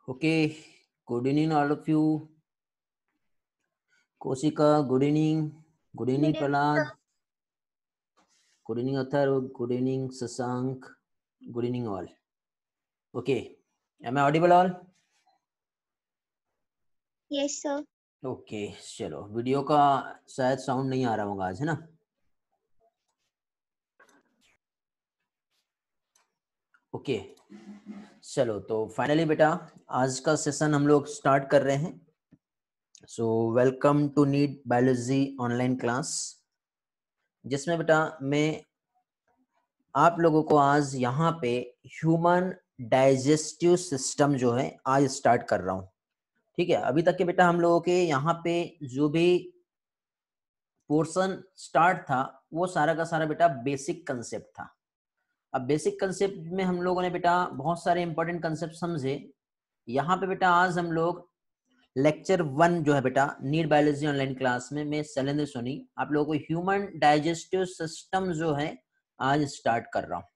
Okay, good evening all of you. Koshika, good evening. Good evening, Prahlad. Good evening, Athar. Good evening, Sasank. Good evening, all. Okay, am I audible all? Yes, sir. Okay, चलो video का शायद sound नहीं आ रहा होगा आज, है ना? Okay, चलो तो फाइनली बेटा आज का सेशन हम लोग स्टार्ट कर रहे हैं. So welcome to NEET biology online class, जिसमें बेटा मैं आप लोगों को आज यहाँ पे ह्यूमन डाइजेस्टिव सिस्टम जो है आज स्टार्ट कर रहा हूँ. ठीक है, अभी तक के बेटा हम लोगों के यहाँ पे जो भी पोर्शन स्टार्ट था वो सारा का सारा बेटा बेसिक कंसेप्ट था. अब बेसिक कंसेप्ट में हम लोगों ने बेटा बहुत सारे इंपॉर्टेंट कंसेप्ट समझे. यहाँ पे बेटा आज हम लोग लेक्चर 1 जो है बेटा नीट बायोलॉजी ऑनलाइन क्लास में मैं शैलेंद्र सोनी आप लोगों को ह्यूमन डाइजेस्टिव सिस्टम जो है आज स्टार्ट कर रहा हूँ.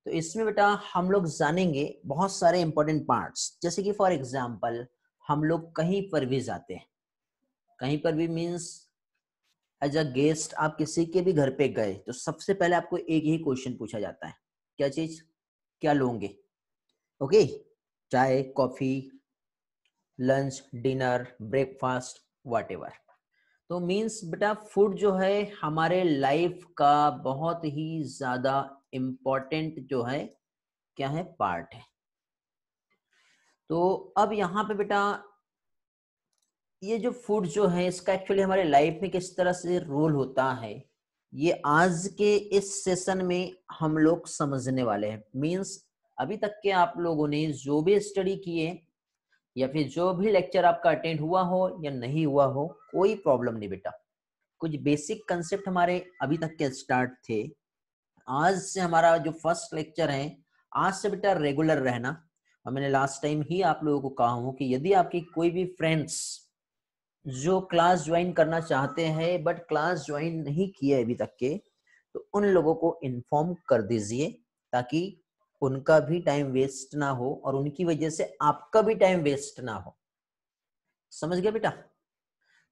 तो इसमें बेटा हम लोग जानेंगे बहुत सारे इंपॉर्टेंट पार्ट्स, जैसे कि फॉर एग्जांपल हम लोग कहीं पर भी जाते हैं, कहीं पर भी मींस एज अ गेस्ट आप किसी के भी घर पे गए तो सबसे पहले आपको एक ही क्वेश्चन पूछा जाता है, क्या चीज, क्या लोगे? ओके, चाय, coffee, lunch, dinner, breakfast, whatever. तो मींस बेटा फूड जो है हमारे लाइफ का बहुत ही ज्यादा इम्पोर्टेंट जो है क्या है, पार्ट है. तो अब यहाँ पे बेटा ये जो फूड जो है इसका एक्चुअली हमारे लाइफ में किस तरह से रोल होता है, ये आज के इस सेशन में हम लोग समझने वाले हैं. मींस अभी तक के आप लोगों ने जो भी स्टडी किए या फिर जो भी लेक्चर आपका अटेंड हुआ हो या नहीं हुआ हो, कोई प्रॉब्लम नहीं बेटा. कुछ बेसिक कंसेप्ट हमारे अभी तक के स्टार्ट थे. आज से हमारा जो फर्स्ट लेक्चर है, आज से बेटा रेगुलर रहना. और मैंने लास्ट टाइम ही आप लोगों को कहा हूं कि यदि आपकी कोई भी फ्रेंड्स जो क्लास ज्वाइन करना चाहते हैं बट क्लास ज्वाइन नहीं किए अभी तक के, तो उन लोगों को इन्फॉर्म कर दीजिए ताकि उनका भी टाइम वेस्ट ना हो और उनकी वजह से आपका भी टाइम वेस्ट ना हो. समझ गया बेटा?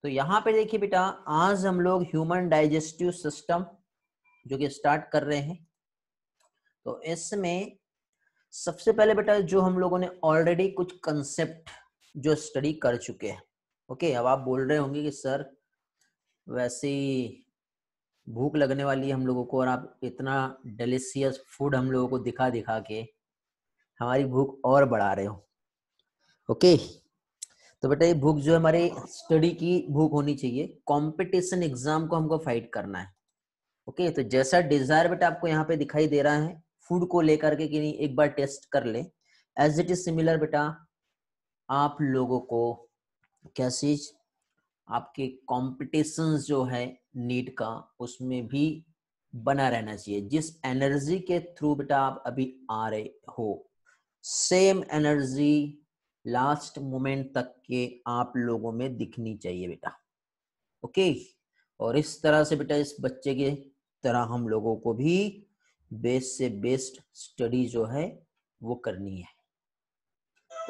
तो यहाँ पे देखिए बेटा आज हम लोग ह्यूमन डाइजेस्टिव सिस्टम जो कि स्टार्ट कर रहे हैं. तो इसमें सबसे पहले बेटा जो हम लोगों ने ऑलरेडी कुछ कंसेप्ट जो स्टडी कर चुके हैं. ओके, अब आप बोल रहे होंगे कि सर वैसे भूख लगने वाली है हम लोगों को और आप इतना डिलीशियस फूड हम लोगों को दिखा दिखा के हमारी भूख और बढ़ा रहे हो. ओके, तो बेटा ये भूख जो है हमारे स्टडी की भूख होनी चाहिए, कंपटीशन एग्जाम को हमको फाइट करना है. ओके, तो जैसा डिजायर बेटा आपको यहाँ पे दिखाई दे रहा है फूड को लेकर के कि नहीं एक बार टेस्ट कर ले, एज इट इज सिमिलर बेटा आप लोगों को क्या चीज, आपके कॉम्पिटिशन जो है नीट का उसमें भी बना रहना चाहिए. जिस एनर्जी के थ्रू बेटा आप अभी आ रहे हो, सेम एनर्जी लास्ट मोमेंट तक के आप लोगों में दिखनी चाहिए बेटा. ओके, और इस तरह से बेटा इस बच्चे के तरह हम लोगों को भी बेस्ट से बेस्ट स्टडी जो है वो करनी है.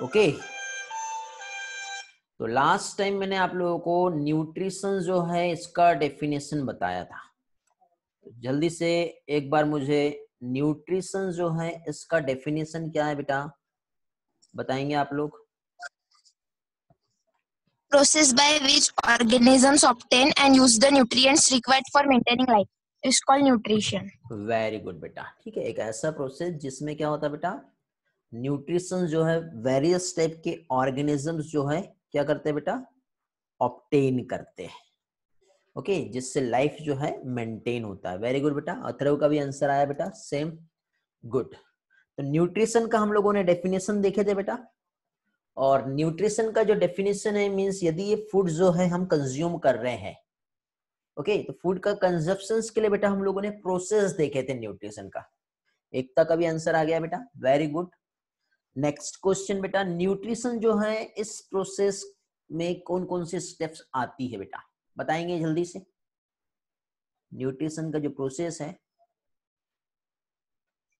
ओके, तो लास्ट टाइम मैंने आप लोगों को न्यूट्रिशन जो है इसका डेफिनेशन बताया था. तो जल्दी से एक बार मुझे न्यूट्रिशन जो है इसका डेफिनेशन क्या है बेटा बताएंगे आप लोग? Process by which organisms obtain and use the nutrients required for maintaining life is called nutrition. Very good बेटा. ठीक है, एक ऐसा प्रोसेस जिसमें क्या होता है बेटा, न्यूट्रिशन जो है वेरियस टाइप के ऑर्गेनिजम्स जो है क्या करते हैं बेटा, ऑब्टेन करते हैं. ओके, जिससे लाइफ जो है मेंटेन होता है. वेरी गुड बेटा, अथर्व का भी आंसर आया बेटा सेम. गुड. तो न्यूट्रिशन का हम लोगों ने डेफिनेशन देखे थे बेटा, और न्यूट्रिशन का जो डेफिनेशन है मींस यदि ये फूड जो है हम कंज्यूम कर रहे हैं, ओके, तो फूड का कंजप्शन के लिए बेटा हम लोगों ने प्रोसेस देखे थे न्यूट्रिशन का. एकता का भी आंसर आ गया बेटा, वेरी गुड. नेक्स्ट क्वेश्चन बेटा, न्यूट्रिशन जो है इस प्रोसेस में कौन कौन से स्टेप्स आती है बेटा बताएंगे जल्दी से? न्यूट्रिशन का जो प्रोसेस है,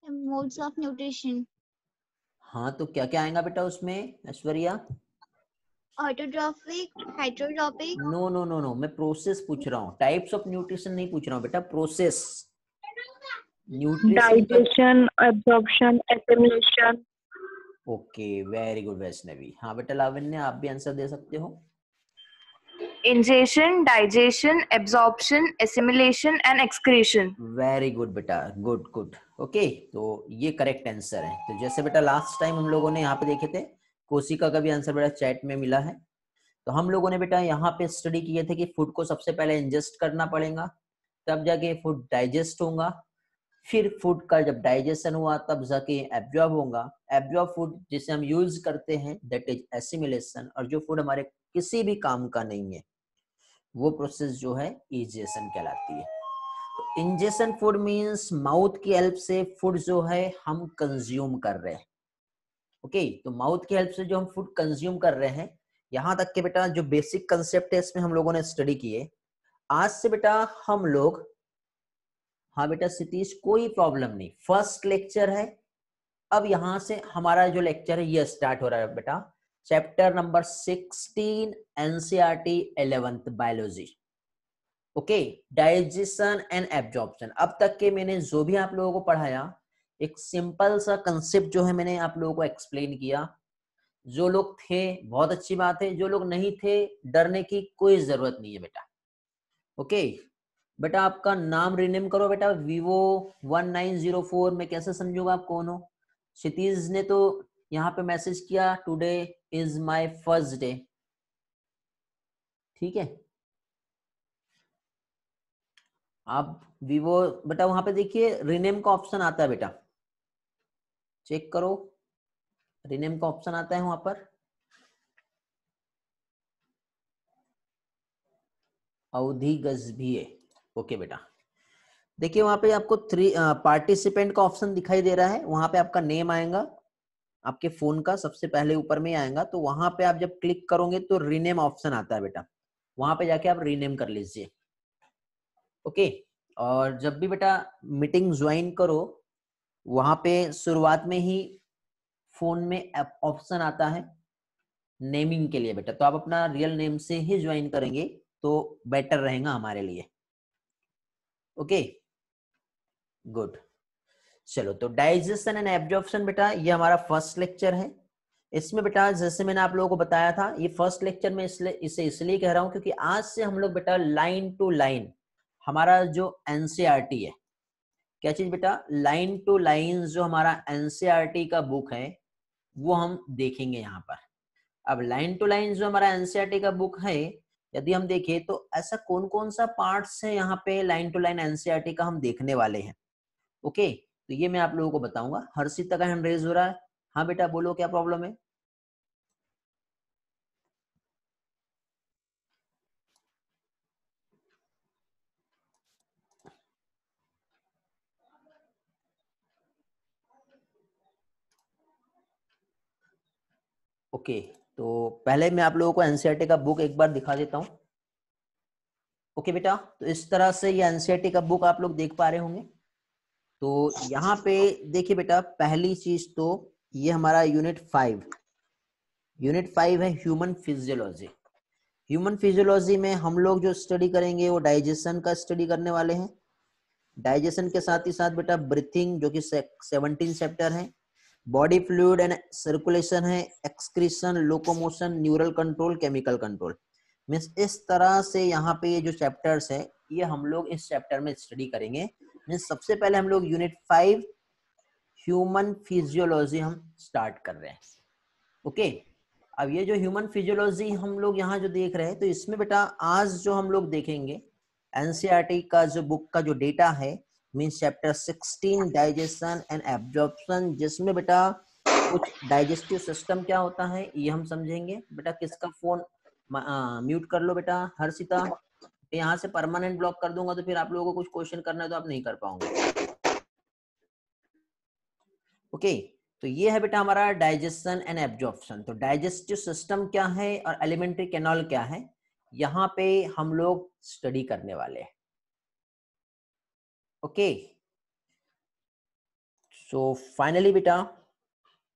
Modes of nutrition. हाँ तो क्या क्या आएगा बेटा उसमें Aishwarya? Autotrophic, heterotrophic. No no no no, मैं प्रोसेस पूछ रहा हूँ, टाइप्स ऑफ न्यूट्रिशन नहीं पूछ रहा हूँ बेटा, प्रोसेस न्यूट्रिशन का। Digestion, absorption, assimilation. Okay very good Vaishnavi. हाँ बेटा लावण्य आप भी आंसर दे सकते हो। Ingestion, digestion, absorption, assimilation and excretion. Very good बेटा, गुड गुड। ओके तो ये करेक्ट आंसर है। तो जैसे बेटा लास्ट टाइम हम लोगों ने यहाँ पे देखे थे, कोशिका का भी आंसर बेटा चैट में मिला है। तो हम लोगों ने बेटा यहाँ पे स्टडी किए थे कि फूड को सबसे पहले इंजेस्ट करना पड़ेगा, तब जाके फूड डाइजेस्ट होगा, फिर फूड का जब डाइजेशन हुआ तब जाके एब्जॉर्ब होगा। एब्जॉर्ब फूड जिसे हम यूज करते हैं दैट इज एसिमिलेशन, और जो फूड हमारे किसी भी काम का नहीं है वो प्रोसेस जो है इजेशन कहलाती है। तो इंजेशन फूड मींस माउथ की हेल्प से फूड जो है हम कंज्यूम कर रहे हैं। ओके तो माउथ की हेल्प से जो हम फूड कंज्यूम कर रहे हैं, यहाँ तक के बेटा जो बेसिक कंसेप्ट है इसमें हम लोगों ने स्टडी किए। आज से बेटा हम लोग, हाँ बेटा सतीश कोई प्रॉब्लम नहीं, फर्स्ट लेक्चर है। अब यहां से हमारा जो लेक्चर है ये स्टार्ट हो रहा है बेटा, chapter number 16 NCERT 11th biology. Okay digestion and absorption. अब तक के मैंने जो भी आप लोगों को पढ़ाया एक सिंपल सा कंसेप्ट जो है मैंने आप लोगों को एक्सप्लेन किया। जो लोग थे बहुत अच्छी बात है, जो लोग नहीं थे डरने की कोई जरूरत नहीं है बेटा। ओके बेटा आपका नाम रिनेम करो बेटा, Vivo 1904 में कैसे समझूंगा आप कौन हो? क्षितिज ने तो यहाँ पे मैसेज किया today is my first day, ठीक है। आप Vivo बेटा वहां पे देखिए रिनेम का ऑप्शन आता है बेटा, चेक करो रिनेम का ऑप्शन आता है वहां पर। अवधि गजभिये, ओके बेटा देखिए वहां पे आपको 3 पार्टिसिपेंट का ऑप्शन दिखाई दे रहा है, वहां पे आपका नेम आएगा आपके फोन का सबसे पहले ऊपर में आएगा। तो वहां पे आप जब क्लिक करोगे तो रीनेम ऑप्शन आता है बेटा, वहां पे जाके आप रीनेम कर लीजिए। ओके और जब भी बेटा मीटिंग ज्वाइन करो वहां पे शुरुआत में ही फोन में ऑप्शन आता है नेमिंग के लिए बेटा, तो आप अपना रियल नेम से ही ज्वाइन करेंगे तो बेटर रहेगा हमारे लिए। Okay good. चलो तो डाइजेशन एंड एब्जॉर्प्शन बेटा ये हमारा फर्स्ट लेक्चर है। इसमें बेटा जैसे मैंने आप लोगों को बताया था ये फर्स्ट लेक्चर में इसे इसलिए कह रहा हूं क्योंकि आज से हम लोग बेटा लाइन टू लाइन हमारा जो एनसीईआरटी है, क्या चीज बेटा, लाइन टू लाइन जो हमारा एनसीईआरटी का बुक है वो हम देखेंगे यहाँ पर। अब लाइन टू लाइन जो हमारा एनसीईआरटी का बुक है यदि हम देखें तो ऐसा कौन कौन सा पार्ट्स है यहाँ पे लाइन टू लाइन एनसीईआरटी का हम देखने वाले हैं। ओके तो ये मैं आप लोगों को बताऊंगा। हर्षिता का हैंड रेज हो रहा है, हाँ बेटा बोलो क्या प्रॉब्लम है। ओके तो पहले मैं आप लोगों को एनसीईआरटी का बुक एक बार दिखा देता हूं। ओके बेटा तो इस तरह से ये एनसीईआरटी का बुक आप लोग देख पा रहे होंगे। तो यहाँ पे देखिए बेटा पहली चीज तो ये हमारा यूनिट 5 है ह्यूमन फिजियोलॉजी। ह्यूमन फिजियोलॉजी में हम लोग जो स्टडी करेंगे वो डाइजेशन का स्टडी करने वाले हैं। डाइजेशन के साथ ही साथ बेटा ब्रीथिंग जो कि 17 चैप्टर है, बॉडी फ्लूइड एंड सर्कुलेशन है, excretion, locomotion, neural control, chemical control. Means इस तरह से यहाँ पे ये जो चैप्टर्स है ये हम लोग इस चैप्टर में स्टडी करेंगे। मीन्स सबसे पहले हम लोग यूनिट 5 ह्यूमन फिजियोलॉजी हम स्टार्ट कर रहे हैं। ओके अब ये जो ह्यूमन फिजियोलॉजी हम लोग यहाँ जो देख रहे हैं तो इसमें बेटा आज जो हम लोग देखेंगे एनसीईआरटी का जो बुक का जो डेटा है means chapter 16 digestion and absorption, जिसमें बेटा कुछ डाइजेस्टिव सिस्टम क्या होता है ये हम समझेंगे। बेटा किसका फोन म्यूट कर लो बेटा, हर्षिता यहाँ से परमानेंट ब्लॉक कर दूंगा तो फिर आप लोगों को कुछ क्वेश्चन करना है तो आप नहीं कर पाओगे। ओके तो ये है बेटा हमारा डाइजेशन एंड एब्जॉर्प्शन। तो डाइजेस्टिव सिस्टम क्या है और एलिमेंट्री कैनाल क्या है यहाँ पे हम लोग स्टडी करने वाले हैं। ओके सो फाइनली बेटा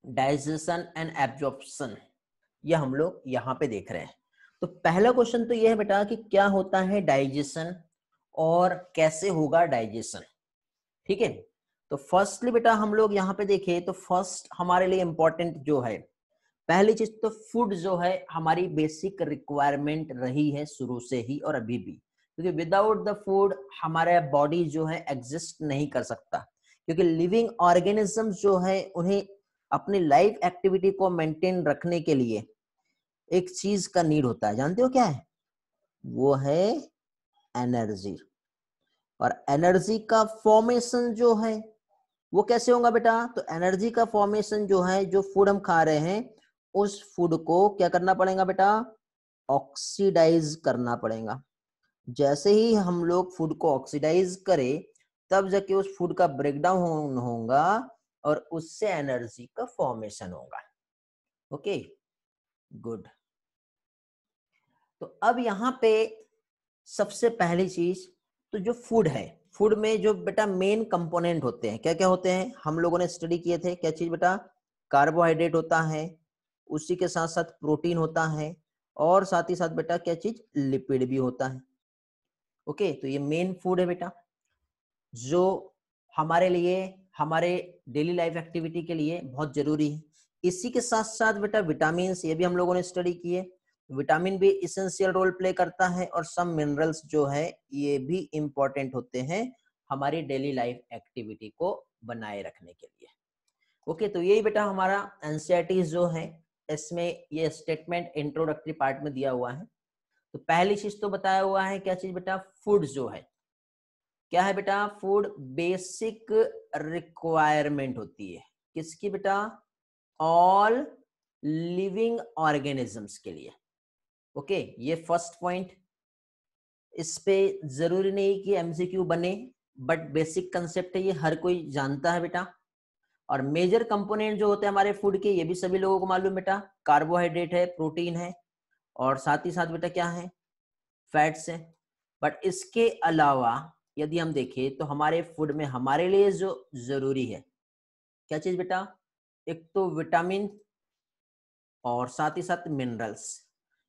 डाइजेशन एंड एब्जॉर्प्शन, ये हम लोग यहाँ पे देख रहे हैं। तो पहला क्वेश्चन तो ये है बेटा कि क्या होता है डाइजेशन और कैसे होगा डाइजेशन। ठीक है, तो फर्स्टली बेटा हम लोग यहाँ पे देखें तो फर्स्ट हमारे लिए इंपॉर्टेंट जो है, पहली चीज तो फूड जो है हमारी बेसिक रिक्वायरमेंट रही है शुरू से ही और अभी भी, क्योंकि विदाउट द फूड हमारा बॉडी जो है एग्जिस्ट नहीं कर सकता, क्योंकि लिविंग ऑर्गेनिज्म जो है उन्हें अपनी लाइफ एक्टिविटी को मेंटेन रखने के लिए एक चीज का नीड होता है, जानते हो क्या है? वो है एनर्जी। और एनर्जी का फॉर्मेशन जो है वो कैसे होगा बेटा? तो एनर्जी का फॉर्मेशन जो है, जो फूड हम खा रहे हैं उस फूड को क्या करना पड़ेगा बेटा? ऑक्सीडाइज करना पड़ेगा। जैसे ही हम लोग फूड को ऑक्सीडाइज करें तब जाके उस फूड का ब्रेकडाउन होगा और उससे एनर्जी का फॉर्मेशन होगा। Okay, good. तो अब यहाँ पे सबसे पहली चीज तो जो फूड है, फूड में जो बेटा मेन कंपोनेंट होते हैं क्या क्या होते हैं, हम लोगों ने स्टडी किए थे। क्या चीज बेटा? कार्बोहाइड्रेट होता है, उसी के साथ साथ प्रोटीन होता है, और साथ ही साथ बेटा क्या चीज? लिपिड भी होता है। ओके, तो ये मेन फूड है बेटा जो हमारे लिए, हमारे डेली लाइफ एक्टिविटी के लिए बहुत जरूरी है। इसी के साथ साथ बेटा विटामिन, ये भी हम लोगों ने स्टडी किए, विटामिन भी इसेंशियल रोल प्ले करता है, और सम मिनरल्स जो है ये भी इंपॉर्टेंट होते हैं हमारी डेली लाइफ एक्टिविटी को बनाए रखने के लिए। ओके, तो यही बेटा हमारा एनसीईआरटी जो है इसमें ये स्टेटमेंट इंट्रोडक्टरी पार्ट में दिया हुआ है। तो पहली चीज तो बताया हुआ है, क्या चीज बेटा? फूड जो है क्या है बेटा? फूड बेसिक रिक्वायरमेंट होती है, किसकी बेटा? ऑल लिविंग ऑर्गेनिजम्स के लिए। ओके, ये फर्स्ट पॉइंट। इस पे जरूरी नहीं कि एमसीक्यू बने, बट बेसिक कंसेप्ट है, ये हर कोई जानता है बेटा। और मेजर कंपोनेंट जो होते हैं हमारे फूड के, ये भी सभी लोगों को मालूम बेटा, कार्बोहाइड्रेट है, प्रोटीन है, और साथ ही साथ बेटा क्या है? फैट्स है। बट इसके अलावा यदि हम देखें तो हमारे फूड में हमारे लिए जो जरूरी है, क्या चीज बेटा? एक तो विटामिन और साथ ही साथ मिनरल्स,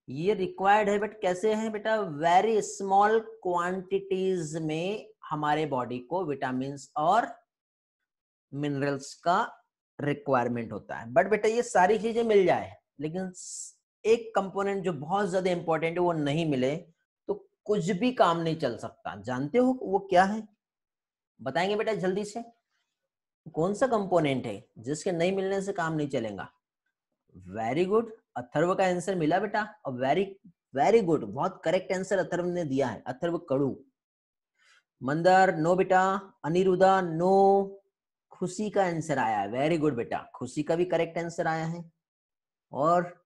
ये रिक्वायर्ड है। बट कैसे है बेटा? वेरी स्मॉल क्वांटिटीज में हमारे बॉडी को विटामिन और मिनरल्स का रिक्वायरमेंट होता है। बट बेटा ये सारी चीजें मिल जाए, लेकिन एक कंपोनेंट जो बहुत ज्यादा इंपॉर्टेंट है वो नहीं मिले तो कुछ भी काम नहीं चल सकता। जानते हो वो क्या है? बताएंगे बेटा जल्दी से, कौन सा कंपोनेंट है जिसके नहीं मिलने से काम नहीं चलेगा? वेरी गुड, अथर्व का आंसर मिला बेटा, और वेरी वेरी गुड, बहुत करेक्ट आंसर अथर्व ने दिया है, अथर्व कड़ू। मंदर नो बेटा, अनिरुद्धा नो, खुशी का आंसर आया है, वेरी गुड बेटा, खुशी का भी करेक्ट आंसर आया है। और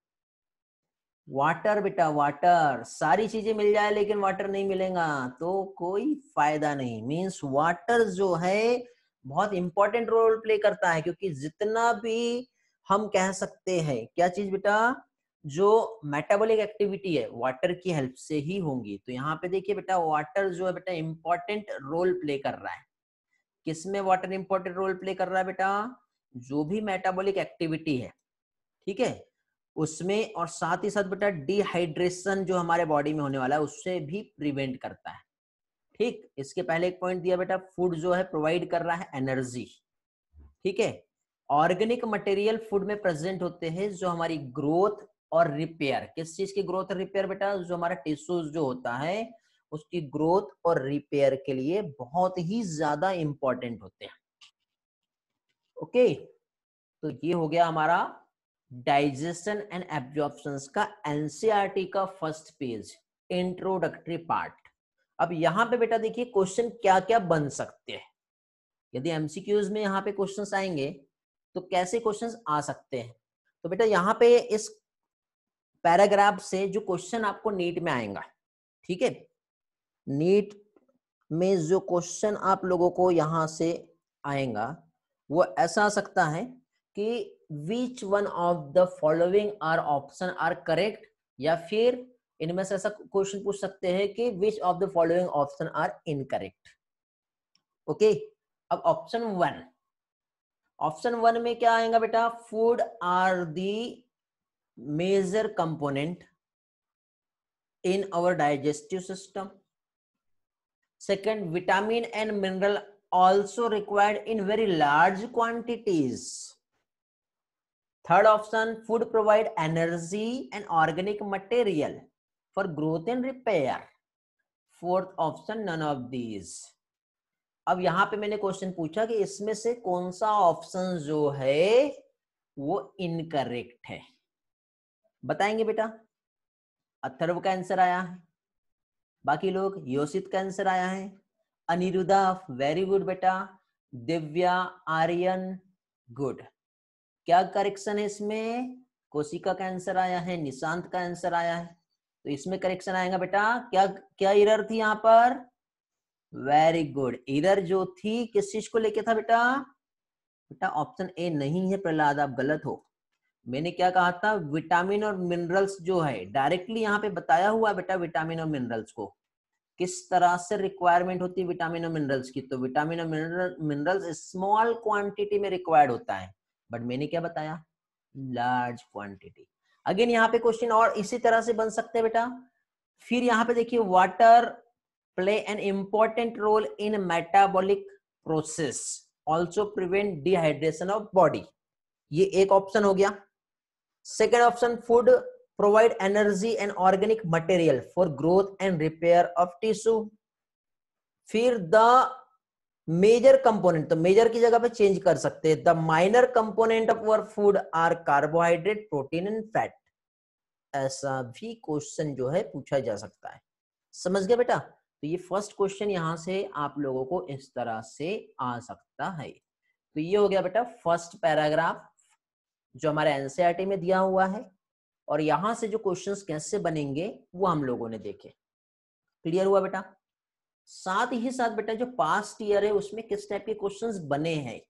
वाटर बेटा, वाटर, सारी चीजें मिल जाए लेकिन वाटर नहीं मिलेगा तो कोई फायदा नहीं। मींस वाटर जो है बहुत इंपॉर्टेंट रोल प्ले करता है, क्योंकि जितना भी हम कह सकते हैं क्या चीज बेटा, जो मेटाबॉलिक एक्टिविटी है वाटर की हेल्प से ही होंगी। तो यहाँ पे देखिए बेटा वाटर जो है बेटा इंपॉर्टेंट रोल प्ले कर रहा है। किसमें वाटर इंपॉर्टेंट रोल प्ले कर रहा है बेटा? जो भी मेटाबॉलिक एक्टिविटी है, ठीक है, उसमें। और साथ ही साथ बेटा डिहाइड्रेशन जो हमारे बॉडी में होने वाला है उससे भी प्रिवेंट करता है। ठीक, इसके पहले एक पॉइंट दिया बेटा, फूड जो है प्रोवाइड कर रहा है एनर्जी। ठीक है, ऑर्गेनिक मटेरियल फूड में प्रेजेंट होते हैं जो हमारी ग्रोथ और रिपेयर, किस चीज की ग्रोथ और रिपेयर बेटा? जो हमारा टिश्यूज जो होता है उसकी ग्रोथ और रिपेयर के लिए बहुत ही ज्यादा इंपॉर्टेंट होते हैं। ओके, तो ये हो गया हमारा डाइजेशन एंड एब्जॉर्प्शन का एनसीईआरटी का फर्स्ट पेज, इंट्रोडक्टरी पार्ट। अब यहाँ पे बेटा देखिए क्वेश्चन क्या क्या बन सकते हैं। यदि एमसीक्यूज में यहाँ पे क्वेश्चंस आएंगे तो कैसे क्वेश्चंस आ सकते हैं? तो बेटा यहाँ पे इस पैराग्राफ से जो क्वेश्चन आपको नीट में आएगा, ठीक है, नीट में जो क्वेश्चन आप लोगों को यहाँ से आएगा वो ऐसा आ सकता है कि which one of the following are option are correct, या फिर इनमें से ऐसा क्वेश्चन पूछ सकते हैं कि which of the following option are incorrect. Okay, अब ऑप्शन 1, ऑप्शन 1 में क्या आएगा बेटा, food are the major component in our digestive system. Second, vitamin and mineral also required in very large quantities. Third option, food provide energy and organic material for growth and repair. Fourth option, none of these. अब यहाँ पे मैंने question पूछा कि इसमें से कौन सा ऑप्शन जो है वो इनकरेक्ट है, बताएंगे बेटा. अथर्व का आंसर आया है, बाकी लोग, योशित का आंसर आया है, अनिरुद्धा वेरी गुड बेटा, दिव्या, आर्यन गुड. क्या करेक्शन है इसमें, कोशिका का आंसर आया है, निशांत का आंसर आया है, तो इसमें करेक्शन आएगा बेटा. क्या क्या एरर थी यहाँ पर, वेरी गुड. एरर जो थी किस चीज को लेके था बेटा, बेटा ऑप्शन ए नहीं है प्रहलाद, आप गलत हो. मैंने क्या कहा था, विटामिन और मिनरल्स जो है डायरेक्टली यहाँ पे बताया हुआ है बेटा. विटामिन और मिनरल्स को किस तरह से रिक्वायरमेंट होती है विटामिन और मिनरल्स की, तो विटामिन और मिनरल्स स्मॉल क्वांटिटी में रिक्वायर्ड होता है, बट मैंने क्या बताया, लार्ज क्वांटिटी. अगेन यहाँ पे क्वेश्चन और इसी तरह से बन सकते हैं बेटा. फिर यहाँ पे देखिए, water play an important role in metabolic process, also prevent dehydration of body. ये एक ऑप्शन हो गया. Second option, food provide energy and organic material for growth and repair of tissue. फिर the major component, तो major की जगह पे change कर सकते हैं, the minor component of our food are carbohydrate, protein and fat. ऐसा भी क्वेश्चन जो है पूछा जा सकता है. समझ गए बेटा. तो ये फर्स्ट क्वेश्चन यहां से आप लोगों को इस तरह से आ सकता है. तो ये हो गया बेटा फर्स्ट पैराग्राफ जो हमारे एनसीईआरटी में दिया हुआ है, और यहां से जो क्वेश्चंस कैसे बनेंगे वो हम लोगों ने देखे. क्लियर हुआ बेटा. साथ ही साथ बेटा जो पास्ट ईयर है उसमें किस टाइप के क्वेश्चंस बने हैं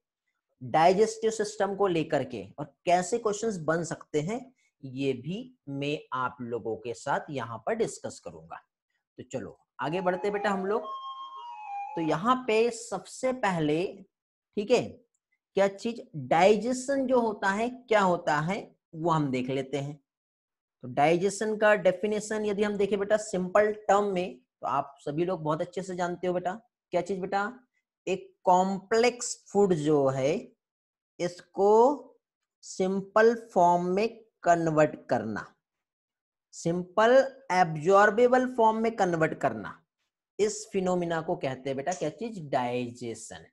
डाइजेस्टिव सिस्टम को लेकर के, और कैसे क्वेश्चंस बन सकते हैं, ये भी मैं आप लोगों के साथ यहाँ पर डिस्कस करूंगा. तो चलो आगे बढ़ते बेटा हम लोग. तो यहाँ पे सबसे पहले, ठीक है, क्या चीज डाइजेशन जो होता है क्या होता है वो हम देख लेते हैं. तो डाइजेशन का डेफिनेशन यदि हम देखें बेटा सिंपल टर्म में, तो आप सभी लोग बहुत अच्छे से जानते हो बेटा. क्या चीज बेटा, एक कॉम्प्लेक्स फूड जो है इसको सिंपल फॉर्म में कन्वर्ट करना, सिंपल एब्जॉर्बेबल फॉर्म में कन्वर्ट करना, इस फिनोमिना को कहते हैं बेटा क्या चीज, डाइजेशन.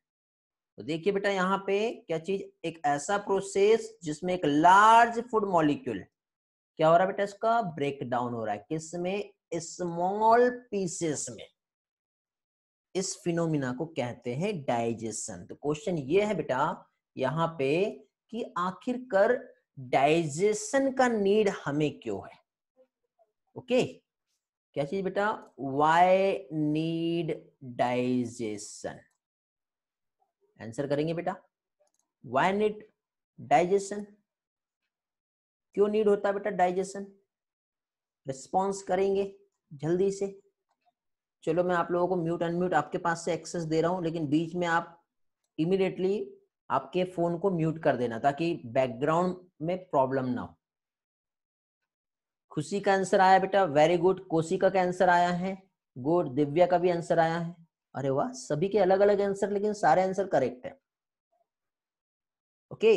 तो देखिए बेटा यहाँ पे क्या चीज, एक ऐसा प्रोसेस जिसमें एक लार्ज फूड मॉलिक्यूल क्या हो रहा है बेटा, इसका ब्रेक डाउन हो रहा है, किसमें, स्मॉल पीसेस में. इस फिनोमिना को कहते हैं डाइजेशन. तो क्वेश्चन ये है बेटा यहाँ पे कि आखिरकार डाइजेशन का नीड हमें क्यों है. ओके, क्या चीज बेटा, व्हाई नीड डाइजेशन. आंसर करेंगे बेटा, व्हाई नीड डाइजेशन, क्यों नीड होता है बेटा डाइजेशन, रिस्पॉन्स करेंगे जल्दी से. चलो मैं आप लोगों को म्यूट अनम्यूट आपके पास से एक्सेस दे रहा हूं, लेकिन बीच में आप इमीडिएटली आपके फोन को म्यूट कर देना ताकि बैकग्राउंड में प्रॉब्लम ना हो. खुशी का आंसर आया बेटा, वेरी गुड. कोशिका का आंसर आया है, गुड. दिव्या का भी आंसर आया है, अरे वाह, सभी के अलग अलग आंसर, लेकिन सारे आंसर करेक्ट है. ओके,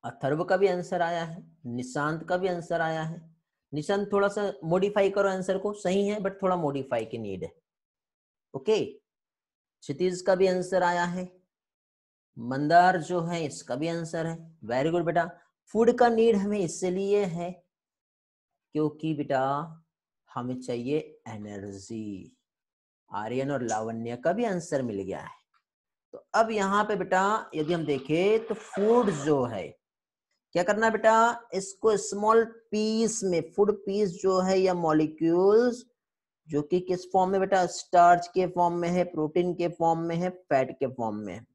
अथर्व का भी आंसर आया है, निशांत का भी आंसर आया है. निशांत थोड़ा सा मॉडिफाई करो आंसर को, सही है बट थोड़ा मॉडिफाई की नीड है. ओके, क्षितिज का भी आंसर आया है, मंदार जो है इसका भी आंसर है, वेरी गुड बेटा. फूड का नीड हमें इसलिए है क्योंकि बेटा हमें चाहिए एनर्जी. आर्यन और लावण्य का भी आंसर मिल गया है. तो अब यहाँ पे बेटा यदि हम देखें तो फूड जो है क्या करना है बेटा, इसको स्मॉल पीस में, फूड पीस जो है या मॉलिक्यूल्स जो कि किस फॉर्म में बेटा, स्टार्च के फॉर्म में है, प्रोटीन के फॉर्म में है, फैट के फॉर्म में है,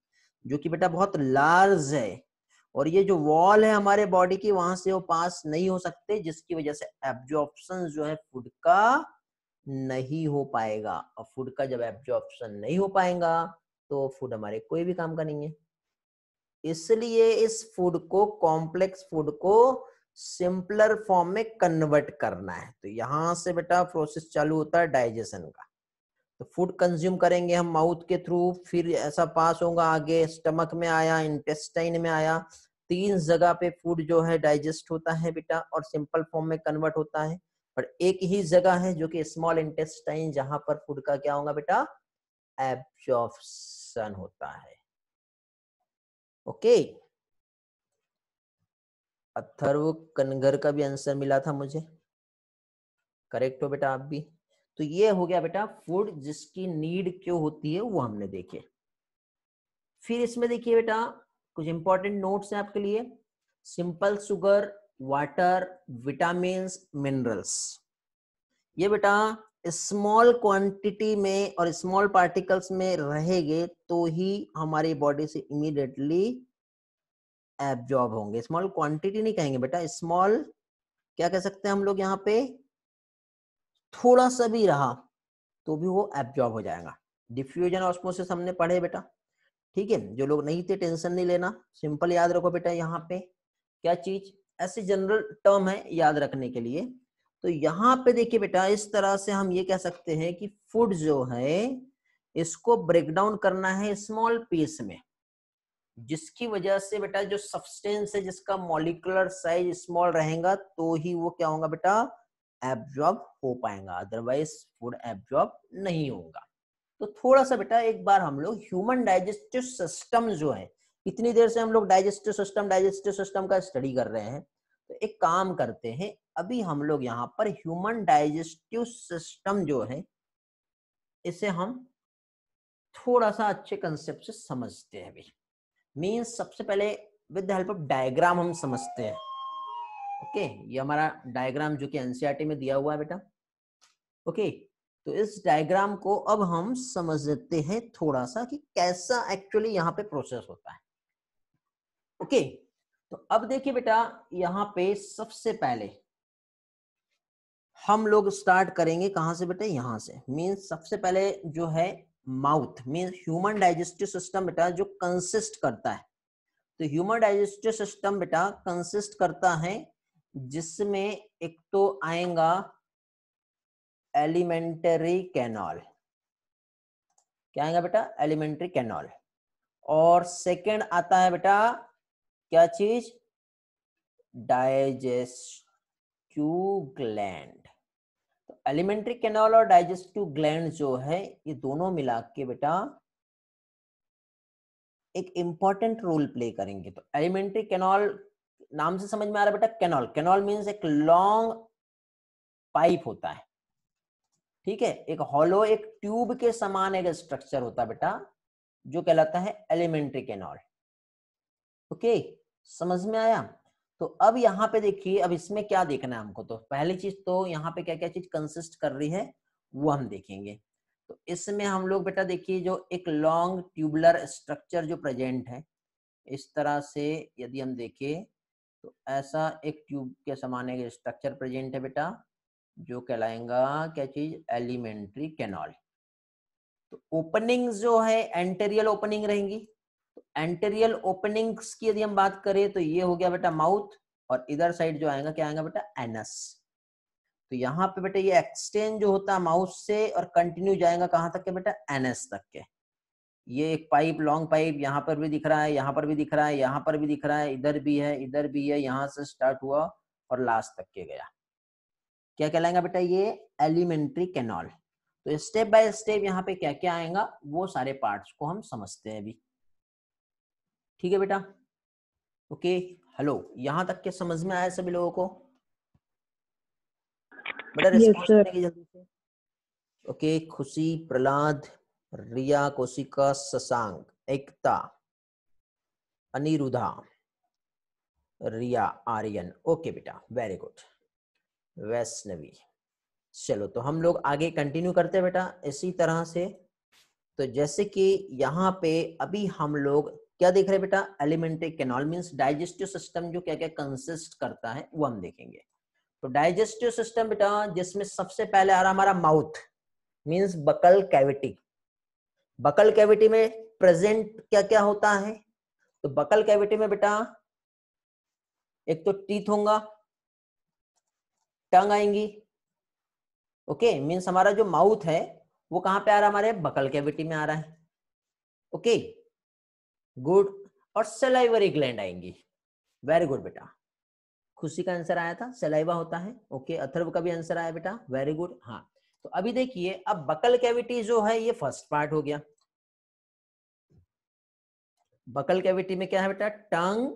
जो कि बेटा बहुत लार्ज है, और ये जो वॉल है हमारे बॉडी की वहां से वो पास नहीं हो सकते, जिसकी वजह से एब्जॉर्प्शन जो है फूड का नहीं हो पाएगा. और फूड का जब एब्जॉर्प्शन नहीं हो पाएगा तो फूड हमारे कोई भी काम का नहीं है. इसलिए इस फूड को, कॉम्प्लेक्स फूड को सिंपलर फॉर्म में कन्वर्ट करना है। तो यहां से बेटा प्रोसेस चालू होता है डाइजेशन का। तो फूड कंज्यूम करेंगे हम माउथ के थ्रू, फिर ऐसा पास होगा आगे, स्टमक में आया, इंटेस्टाइन में आया, 3 जगह पे फूड जो है डाइजेस्ट होता है बेटा और सिंपल फॉर्म में कन्वर्ट होता है। पर एक ही जगह है जो कि स्मॉल इंटेस्टाइन, जहां पर फूड का क्या होगा बेटा, एब्जॉर्प्शन होता है। ओके, अथर्व कनगर का भी आंसर मिला था मुझे, करेक्ट हो बेटा आप भी। तो ये हो गया बेटा फूड जिसकी नीड क्यों होती है वो हमने देखे। फिर इसमें देखिए बेटा कुछ इंपॉर्टेंट नोट्स हैं आपके लिए। Simple sugar, water, vitamin, minerals, ये बेटा स्मॉल क्वांटिटी में और स्मॉल पार्टिकल्स में रहेंगे तो ही हमारी बॉडी से इमीडिएटली एब्जॉर्ब होंगे। स्मॉल क्वांटिटी नहीं कहेंगे बेटा, स्मॉल क्या कह सकते हैं हम लोग यहाँ पे, थोड़ा सा भी रहा तो भी वो एब्जॉर्ब हो जाएगा। डिफ्यूजन ऑस्मोसिस हमने पढ़े बेटा, ठीक है। जो लोग नहीं थे टेंशन नहीं लेना, सिंपल याद रखो बेटा यहाँ पे क्या चीज, ऐसी जनरल टर्म है याद रखने के लिए। तो यहाँ पे देखिए बेटा इस तरह से हम ये कह सकते हैं कि फूड जो है इसको ब्रेक डाउन करना है स्मॉल पीस में, जिसकी वजह से बेटा जो सब्सटेंस है जिसका मॉलिक्यूलर साइज स्मॉल रहेगा तो ही वो क्या होगा बेटा, एब्जॉर्ब हो पाएगा, अदरवाइज फूड एब्जॉर्ब नहीं होगा। तो थोड़ा सा बेटा एक बार हम लोग ह्यूमन डाइजेस्टिव सिस्टम जो है, इतनी देर से हम लोग डाइजेस्टिव सिस्टम का स्टडी कर रहे हैं, तो एक काम करते हैं अभी हम लोग यहाँ पर ह्यूमन डाइजेस्टिव सिस्टम जो है इसे हम थोड़ा सा अच्छे कंसेप्ट से समझते हैं। अभी मीन्स सबसे पहले with the help of diagram हम समझते हैं। ओके, ये हमारा डायग्राम जो कि एनसीईआरटी में दिया हुआ है बेटा। ओके, तो इस डायग्राम को अब हम समझते हैं थोड़ा सा कि कैसा एक्चुअली यहाँ पे प्रोसेस होता है। ओके, तो अब देखिए बेटा यहाँ पे सबसे पहले हम लोग स्टार्ट करेंगे कहाँ से बेटा, यहाँ से। मीन्स सबसे पहले जो है mouth, means human digestive system बेटा जो कंसिस्ट करता है, तो ह्यूमन डाइजेस्टिव सिस्टम बेटा कंसिस्ट करता है जिसमें एक तो आएगा एलिमेंट्री कैनाल, क्या आएगा बेटा, एलिमेंट्री कैनाल। और सेकंड आता है बेटा क्या चीज, डाइजेस्टिव ग्लैंड। तो एलिमेंट्री कैनाल और डाइजेस्टिव ग्लैंड जो है ये दोनों मिला के बेटा एक इंपॉर्टेंट रोल प्ले करेंगे। तो एलिमेंट्री कैनाल नाम से समझ में आ रहा है बेटा, कैनाल, कैनाल मीन्स एक लॉन्ग पाइप होता है, ठीक है, एक हॉलो, एक ट्यूब के समान एक स्ट्रक्चर होता है बेटा जो कहलाता है एलिमेंट्री कैनाल। ओके, समझ में आया। तो अब यहाँ पे देखिए, अब इसमें क्या देखना है हमको, तो पहली चीज तो यहाँ पे क्या क्या चीज कंसिस्ट कर रही है वो हम देखेंगे। तो इसमें हम लोग बेटा देखिए जो एक लॉन्ग ट्यूबुलर स्ट्रक्चर जो प्रेजेंट है, इस तरह से यदि हम देखें तो ऐसा एक ट्यूब के समान एक स्ट्रक्चर प्रेजेंट है बेटा जो कहलाएगा क्या चीज, एलिमेंट्री कैनाल। तो ओपनिंग जो है एंटेरियल ओपनिंग रहेंगी। तो एंटेरियल ओपनिंग्स की यदि हम बात करें तो ये हो गया बेटा माउथ, और इधर साइड जो आएगा क्या आएगा बेटा, एनस। तो यहाँ पे बेटा ये एक्सटेंड जो होता है माउथ से और कंटिन्यू जाएगा कहाँ तक के बेटा, एनएस तक के। ये एक पाइप, लॉन्ग पाइप यहाँ पर भी दिख रहा है, यहाँ पर भी दिख रहा है, यहाँ पर भी दिख रहा है, इधर भी है, इधर भी है, यहाँ से स्टार्ट हुआ और लास्ट तक के गया, क्या कहलाएगा बेटा, ये एलिमेंट्री कैनाल। तो स्टेप बाय स्टेप यहाँ पे क्या क्या आएगा वो सारे पार्ट्स को हम समझते हैं अभी, ठीक है बेटा। ओके, हेलो, यहाँ तक के समझ में आया सभी लोगों को बेटा, रिस्पॉन्स करने की जल्दी से। ओके, खुशी, प्रहलाद, रिया, कोशिका, शशांक, एकता, अनिरुद्धा, रिया, आर्यन, ओके बेटा, वेरी गुड, वैष्णवी। चलो तो हम लोग आगे कंटिन्यू करते हैं बेटा इसी तरह से। तो जैसे कि यहाँ पे अभी हम लोग क्या देख रहे हैं बेटा, alimentary canal means digestive system जो क्या क्या कंसिस्ट करता है वो हम देखेंगे। तो डाइजेस्टिव सिस्टम बेटा जिसमें सबसे पहले आ रहा हमारा mouth means buccal cavity. Buccal cavity में प्रेजेंट क्या क्या होता है, तो बकल कैविटी में बेटा एक तो टीथ होगा, टंग आएंगी। ओके, मीन्स हमारा जो माउथ है वो कहां पे आ रहा है, हमारे बकल कैविटी में आ रहा है। Okay good. और सलाइवरी ग्लैंड आएंगी। वेरी गुड बेटा, खुशी का आंसर आया था, सलाइवा होता है। ओके, अथर्व का भी आंसर आया बेटा, वेरी गुड। हाँ, तो अभी देखिए, अब बकल कैविटी जो है ये फर्स्ट पार्ट हो गया। बकल कैविटी में क्या है बेटा, टंग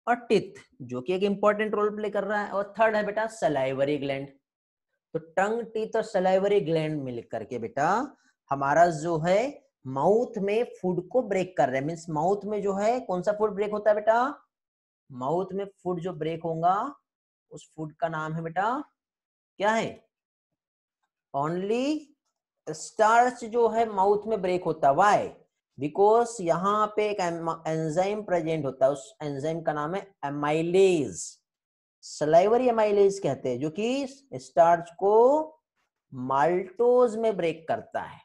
और टिथ, जो कि एक इंपॉर्टेंट रोल प्ले कर रहा है। और थर्ड है बेटा सलाइवरी ग्लैंड। तो टंग, टीथ और सलाइवरी ग्लैंड मिल करके बेटा हमारा जो है माउथ में फूड को ब्रेक कर रहे हैं। मीन्स माउथ में जो है कौन सा फूड ब्रेक होता है बेटा, माउथ में फूड जो ब्रेक होगा उस फूड का नाम है बेटा क्या है, ओनली स्टार्च जो है माउथ में ब्रेक होता है। वाई, बिकॉज यहाँ पे एक एंजाइम प्रेजेंट होता है, उस एंजाइम का नाम है एमाइलेज, सलाइवरी एमाइलेज कहते हैं, जो कि स्टार्च को माल्टोज में ब्रेक करता है।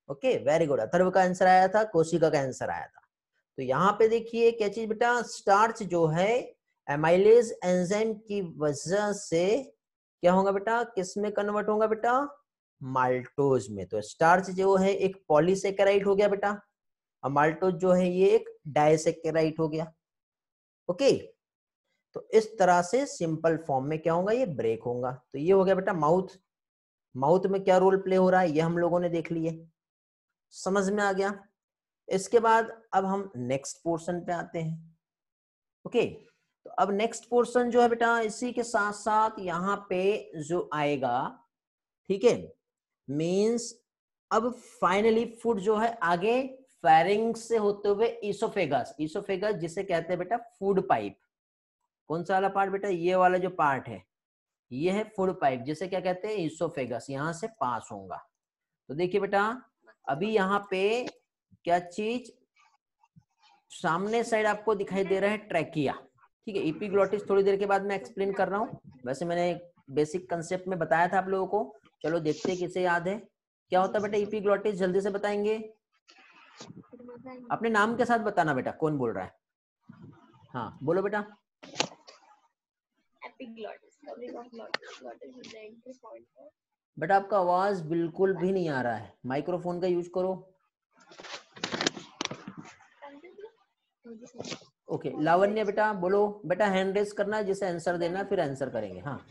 ओके वेरी गुड, अथर्व का आंसर आया था, कोशिका का आंसर आया था। तो यहाँ पे देखिए क्या चीज बेटा, स्टार्च जो है एमाइलेज एंजाइम की वजह से क्या होगा बेटा, किस में कन्वर्ट होगा बेटा, माल्टोज में। तो स्टार्च जो है एक पॉलीसेकेराइड हो गया बेटा, और माल्टोज जो है ये एक डाइसेकेराइड हो गया। ओके, तो इस तरह से सिंपल फॉर्म में क्या होगा, ये ब्रेक होगा। तो ये हो गया बेटा माउथ। माउथ में क्या रोल प्ले हो रहा है ये हम लोगों ने देख लिए, समझ में आ गया। इसके बाद अब हम नेक्स्ट पोर्शन पे आते हैं। ओके, तो अब नेक्स्ट पोर्शन जो है बेटा इसी के साथ साथ यहाँ पे जो आएगा, ठीक है, मींस अब फाइनली फूड जो है आगे फेरिंग्स से होते हुए ईसोफेगस, ईसोफेगस जिसे कहते हैं बेटा फूड पाइप। कौन सा वाला पार्ट बेटा, ये वाला जो पार्ट है ये है फूड पाइप, जिसे क्या कहते हैं, ईसोफेगस, यहां से पास होगा। तो देखिए बेटा अभी यहाँ पे क्या चीज सामने साइड आपको दिखाई दे रहा है, ट्रैकिया, ठीक है। एपिग्लॉटिस थोड़ी देर के बाद मैं एक्सप्लेन कर रहा हूँ, वैसे मैंने बेसिक कंसेप्ट में बताया था आप लोगों को। चलो देखते हैं किसे याद है क्या होता है बेटा एपिग्लॉटिस, जल्दी से बताएंगे। अपने नाम के साथ बताना बेटा, कौन बोल रहा है, हाँ बोलो बेटा। बेटा आपका आवाज बिल्कुल भी नहीं आ रहा है, माइक्रोफोन का यूज करो। ओके लावण्य बेटा बोलो बेटा, हैंड रेस करना है, जिसे आंसर देना फिर आंसर करेंगे। हाँ,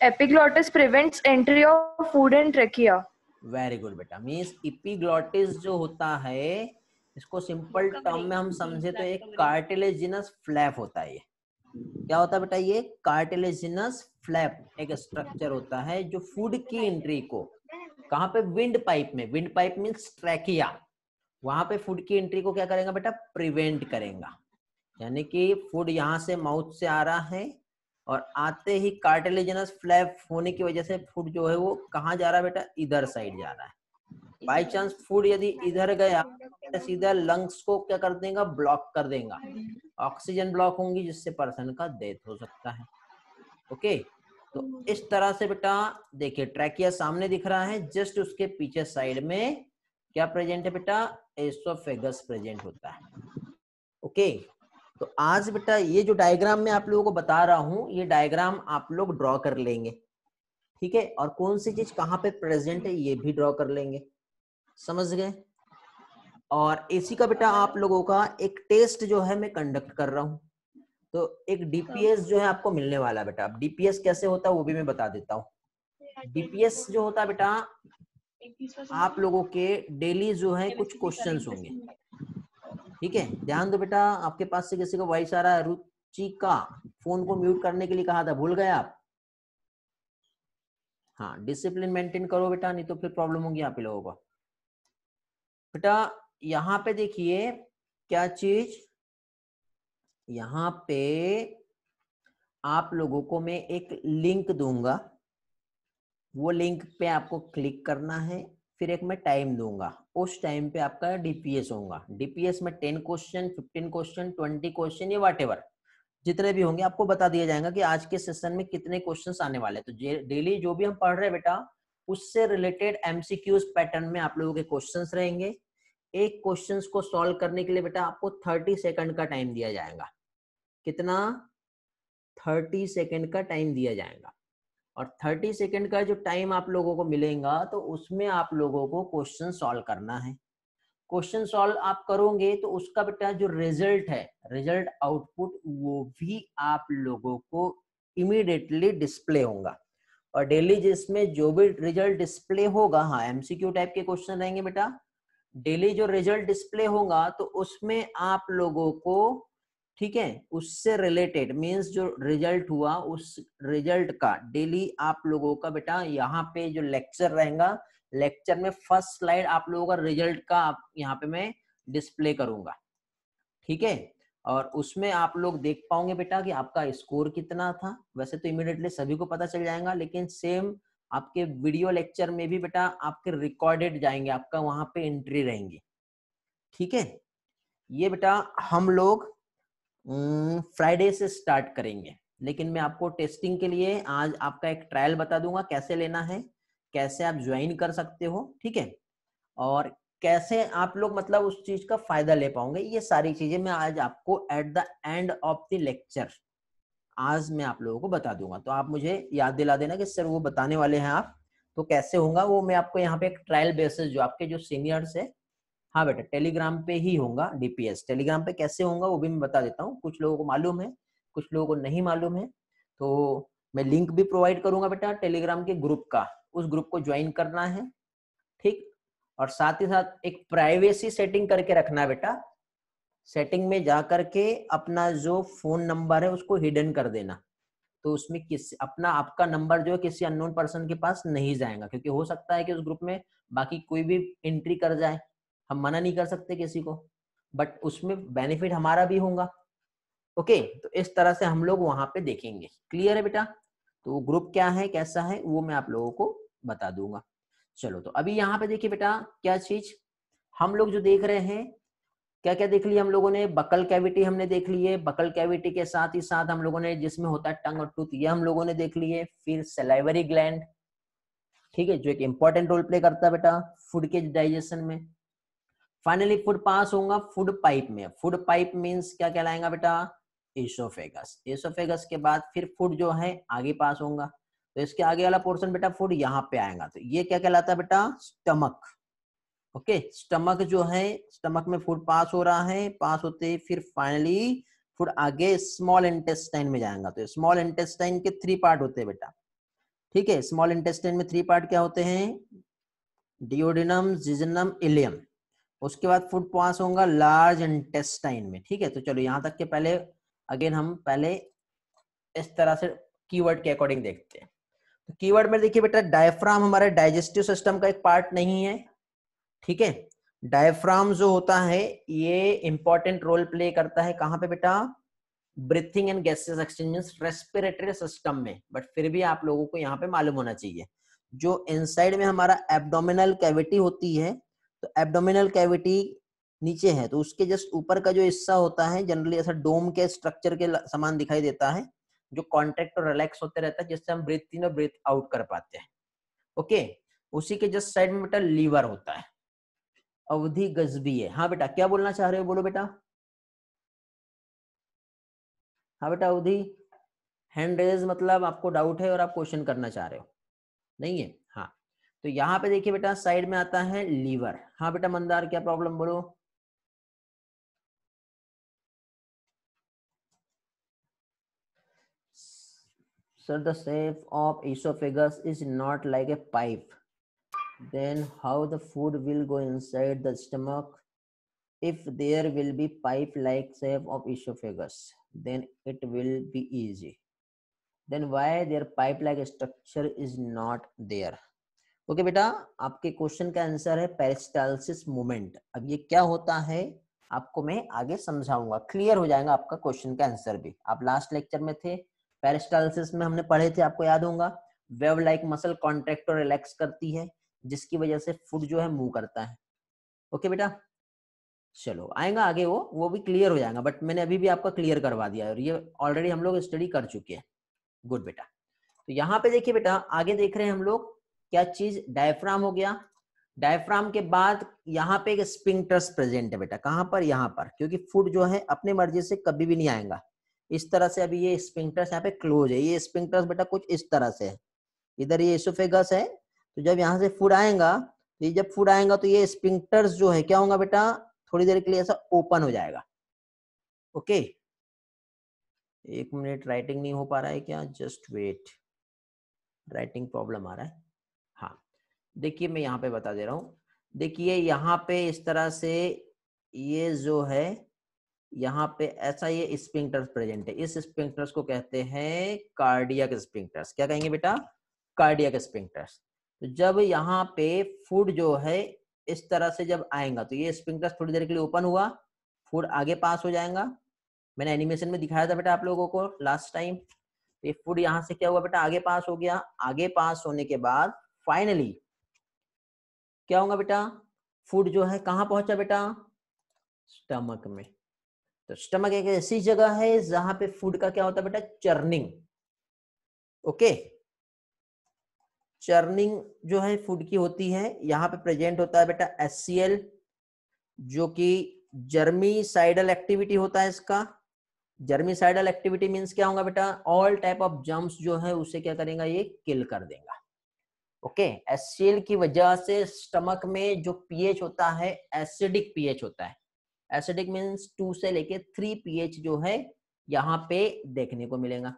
Epiglottis prevents entry of food and trachea. Very good बेटा, मीन्स एपिग्लॉटिस जो होता है इसको सिंपल टर्म में हम समझे तो एक कार्टिलेजिनस फ्लैप होता है। ये क्या होता है बेटा, ये कार्टिलेजिनस फ्लैप एक स्ट्रक्चर होता है जो फूड की एंट्री को कहाँ पे, विंड पाइप में, विंड पाइप मीन्स ट्रैकिया, वहां पे फूड की एंट्री को क्या करेगा बेटा, प्रिवेंट करेगा। यानी कि फूड यहाँ से माउथ से आ रहा है और आते ही कार्टिलेजिनस फ्लैप होने की वजह से फूड जो है वो कहाँ जा रहा है बेटा, इधर साइड जा रहा है। बाई चांस फूड यदि इधर गया सीधा लंग्स को क्या कर देगा, ब्लॉक कर देगा, ऑक्सीजन ब्लॉक होंगी जिससे पर्सन का डेथ हो सकता है। ओके, तो इस तरह से बेटा देखिए ट्रैकिया सामने दिख रहा है, जस्ट उसके पीछे साइड में क्या प्रेजेंट है बेटा, एसोफेगस प्रेजेंट होता है। ओके, तो आज बेटा ये जो डायग्राम मैं आप लोगों को बता रहा हूं ये डायग्राम आप लोग ड्रॉ कर लेंगे, ठीक है, और कौन सी चीज कहाँ पे प्रेजेंट है ये भी ड्रॉ कर लेंगे, समझ गए। और इसी का बेटा आप लोगों का एक टेस्ट जो है मैं कंडक्ट कर रहा हूँ, तो एक डीपीएस जो है आपको मिलने वाला है बेटा। अब डीपीएस कैसे होता है वो भी मैं बता देता हूँ। डीपीएस जो होता है बेटा आप लोगों के डेली जो है कुछ क्वेश्चंस होंगे, ठीक है, ध्यान दो बेटा। आपके पास से किसी का वॉइस आ रहा है, रुचिका, फोन को म्यूट करने के लिए कहा था, भूल गए आप। हाँ, डिसिप्लिन मेंटेन करो बेटा, नहीं तो फिर प्रॉब्लम होगी आप लोगों को। बेटा यहाँ पे देखिए क्या चीज, यहाँ पे आप लोगों को मैं एक लिंक दूंगा, वो लिंक पे आपको क्लिक करना है, फिर एक मैं टाइम दूंगा, उस टाइम पे आपका डीपीएस होगा। डीपीएस में 10 क्वेश्चन, 15 क्वेश्चन, 20 क्वेश्चन, ये व्हाटएवर जितने भी होंगे आपको बता दिया जाएगा कि आज के सेशन में कितने क्वेश्चंस आने वाले। तो डेली जो भी हम पढ़ रहे हैं बेटा उससे रिलेटेड एमसीक्यूज पैटर्न में आप लोगों के क्वेश्चंस रहेंगे। एक क्वेश्चंस को सॉल्व करने के लिए बेटा आपको 30 सेकंड का टाइम दिया जाएगा। कितना? 30 सेकंड का टाइम दिया जाएगा। और 30 सेकंड का जो टाइम आप लोगों को मिलेगा तो उसमें आप लोगों को क्वेश्चन सॉल्व करना है। क्वेश्चन सॉल्व आप करोगे तो उसका बेटा जो रिजल्ट है, रिजल्ट आउटपुट, वो भी आप लोगों को इमीडिएटली डिस्प्ले होगा। और डेली जिसमें जो भी रिजल्ट डिस्प्ले होगा, हाँ एमसीक्यू टाइप के क्वेश्चन रहेंगे बेटा, डेली जो रिजल्ट डिस्प्ले होगा तो उसमें आप लोगों को, ठीक है, उससे रिलेटेड मींस जो रिजल्ट हुआ उस रिजल्ट का डेली आप लोगों का बेटा यहाँ पे जो लेक्चर रहेगा, लेक्चर में फर्स्ट स्लाइड आप लोगों का रिजल्ट का यहाँ पे मैं डिस्प्ले करूंगा, ठीक है। और उसमें आप लोग देख पाओगे बेटा कि आपका स्कोर कितना था। वैसे तो इमीडिएटली सभी को पता चल जाएगा, लेकिन सेम आपके वीडियो लेक्चर में भी बेटा आपके रिकॉर्डेड जाएंगे, आपका वहां पे एंट्री रहेंगी, ठीक है। ये बेटा हम लोग फ्राइडे से स्टार्ट करेंगे, लेकिन मैं आपको टेस्टिंग के लिए आज आपका एक ट्रायल बता दूंगा कैसे लेना है, कैसे आप ज्वाइन कर सकते हो, ठीक है, और कैसे आप लोग मतलब उस चीज का फायदा ले पाओगे। ये सारी चीजें मैं आज आपको at the end of the lecture आज मैं आप लोगों को बता दूंगा। तो आप मुझे याद दिला देना कि सर वो बताने वाले हैं आप, तो कैसे होगा वो मैं आपको यहाँ पे एक ट्रायल बेसिस जो आपके जो सीनियर्स है, हाँ बेटा टेलीग्राम पे ही होगा, डीपीएस टेलीग्राम पे कैसे होगा वो भी मैं बता देता हूँ। कुछ लोगों को मालूम है, कुछ लोगों को नहीं मालूम है, तो मैं लिंक भी प्रोवाइड करूंगा बेटा टेलीग्राम के ग्रुप का, उस ग्रुप को ज्वाइन करना है, ठीक। और साथ ही साथ एक प्राइवेसी सेटिंग करके रखना है बेटा, सेटिंग में जा करके अपना जो फोन नंबर है उसको हिडन कर देना, तो उसमें किस अपना आपका नंबर जो है किसी अननोन पर्सन के पास नहीं जाएगा, क्योंकि हो सकता है कि उस ग्रुप में बाकी कोई भी एंट्री कर जाए, हम मना नहीं कर सकते किसी को, बट उसमें बेनिफिट हमारा भी होगा, ओके। तो इस तरह से हम लोग वहां पे देखेंगे, क्लियर है बेटा। तो ग्रुप क्या है कैसा है वो मैं आप लोगों को बता दूंगा। चलो तो अभी यहाँ पे देखिए बेटा क्या चीज हम लोग जो देख रहे हैं, क्या क्या देख लिया हम लोगों ने, बकल कैविटी हमने देख ली है, बकल कैविटी के साथ ही साथ हम लोगों ने जिसमें होता है टंग और टूथ, ये हम लोगों ने देख लिए। फिर सलाइवरी ग्लैंड, ठीक है, जो एक इंपॉर्टेंट रोल प्ले करता है बेटा फूड के डाइजेशन में। फाइनली फूड पास होगा फूड पाइप में, फूड पाइप मींस क्या कहलाएगा बेटा, एसोफेगस। एसोफेगस के बाद फिर फूड जो है आगे पास होगा, तो इसके आगे वाला पोर्शन बेटा फूड यहाँ पे आएगा, तो ये क्या कहलाता है बेटा, स्टमक, ओके। स्टमक जो है, स्टमक में फूड पास हो रहा है, पास होते फिर फाइनली फूड आगे स्मॉल इंटेस्टाइन में जाएगा। तो स्मॉल इंटेस्टाइन के 3 पार्ट होते हैं बेटा, ठीक है। स्मॉल इंटेस्टाइन में 3 पार्ट क्या होते हैं, डिओडिनम, जिजनम, इलियम। उसके बाद फूड पास होगा लार्ज इंटेस्टाइन में, ठीक है। तो चलो यहाँ तक के पहले अगेन हम पहले इस तरह से कीवर्ड के अकॉर्डिंग देखते हैं। तो कीवर्ड में देखिए बेटा डायफ्राम हमारे डाइजेस्टिव सिस्टम का एक पार्ट नहीं है, ठीक है। डायफ्राम जो होता है ये इंपॉर्टेंट रोल प्ले करता है कहां पे बेटा, breathing and gases exchange respiratory system में, बट फिर भी आप लोगों को यहाँ पे मालूम होना चाहिए जो इनसाइड में हमारा एब्डोमिनल कैविटी होती है, तो एब्डोमिनल कैविटी नीचे है, तो उसके जस्ट ऊपर का जो हिस्सा होता है जनरली ऐसा डोम के स्ट्रक्चर के समान दिखाई देता है, जो कॉन्ट्रैक्ट और रिलैक्स होते रहता है, जिससे हम ब्रीथ इन और ब्रीथ आउट कर पाते हैं, ओके। उसी के जस्ट साइड में बेटा लीवर होता है, अवधि गजबी है। हाँ बेटा क्या बोलना चाह रहे हो, बोलो बेटा। हाँ बेटा अवधि, हैंड रेज मतलब आपको डाउट है और आप क्वेश्चन करना चाह रहे हो, नहीं है, हाँ। तो यहाँ पे देखिए बेटा साइड में आता है लीवर। हाँ बेटा मंदार क्या प्रॉब्लम, बोलो। Sir the shape of esophagus is not like a pipe, then how the food will go inside the stomach? If there will be pipe like shape of esophagus, then it will be easy. Then why their pipe like structure is not there? Okay बेटा आपके question का answer है peristalsis movement. अब ये क्या होता है आपको मैं आगे समझाऊंगा, क्लियर हो जाएगा आपका क्वेश्चन का आंसर भी। आप लास्ट लेक्चर में थे, पेरिस्टालसिस में हमने पढ़े थे, आपको याद होगा, वेव लाइक मसल कॉन्ट्रैक्ट और रिलैक्स करती है जिसकी वजह से फूड जो है मूव करता है, ओके बेटा। चलो आएगा आगे वो भी क्लियर हो जाएगा, बट मैंने अभी भी आपका क्लियर करवा दिया और ये ऑलरेडी हम लोग स्टडी कर चुके हैं, गुड बेटा। तो यहाँ पे देखिए बेटा आगे देख रहे हैं हम लोग क्या चीज, डायफ्राम हो गया। डायफ्राम के बाद यहाँ पे एक स्पिंक्टर्स प्रेजेंट है बेटा, कहाँ पर, यहाँ पर, क्योंकि फूड जो है अपनी मर्जी से कभी भी नहीं आएगा इस तरह से। अभी ये स्पिंक्टर्स यहाँ पे क्लोज है, ये स्पिंक्टर्स बेटा कुछ इस तरह से है, इधर ये एसोफेगस है, तो जब यहाँ से फूड आएगा, ये जब फूड आएगा तो ये स्पिंक्टर्स जो है क्या होगा बेटा, थोड़ी देर के लिए ऐसा ओपन हो जाएगा। ओके, एक मिनट, राइटिंग नहीं हो पा रहा है क्या, जस्ट वेट, राइटिंग प्रॉब्लम आ रहा है। हाँ देखिए मैं यहाँ पे बता दे रहा हूँ, देखिए यहाँ पे इस तरह से ये जो है यहाँ पे ऐसा ये स्पिंक्टर्स प्रेजेंट है, इस स्पिंक्टर्स को कहते हैं कार्डियक स्पिंक्टर्स। क्या कहेंगे बेटा, कार्डियक स्पिंक्टर्स। तो जब यहाँ पे फूड जो है इस तरह से जब आएगा तो ये स्पिंक्टर्स थोड़ी देर के लिए ओपन हुआ, फूड आगे पास हो जाएगा। मैंने एनिमेशन में दिखाया था बेटा आप लोगों को लास्ट टाइम। ये फूड यहाँ से क्या हुआ बेटा, आगे पास हो गया, आगे पास होने के बाद फाइनली क्या होगा बेटा, फूड जो है कहाँ पहुंचा बेटा, स्टमक में। तो स्टमक एक ऐसी जगह है जहां पे फूड का क्या होता है बेटा, चर्निंग। ओके, चर्निंग जो है फूड की होती है, यहाँ पे प्रेजेंट होता है बेटा HCl, जो कि जर्मीसाइडल एक्टिविटी होता है इसका। जर्मीसाइडल एक्टिविटी मींस क्या होगा बेटा, ऑल टाइप ऑफ जर्म्स जो है उसे क्या करेगा, ये किल कर देगा। ओके, HCl की वजह से स्टमक में जो पीएच होता है एसिडिक पीएच होता है। एसिडिक मींस 2 से लेके 3 पीएच जो है यहाँ पे देखने को मिलेगा।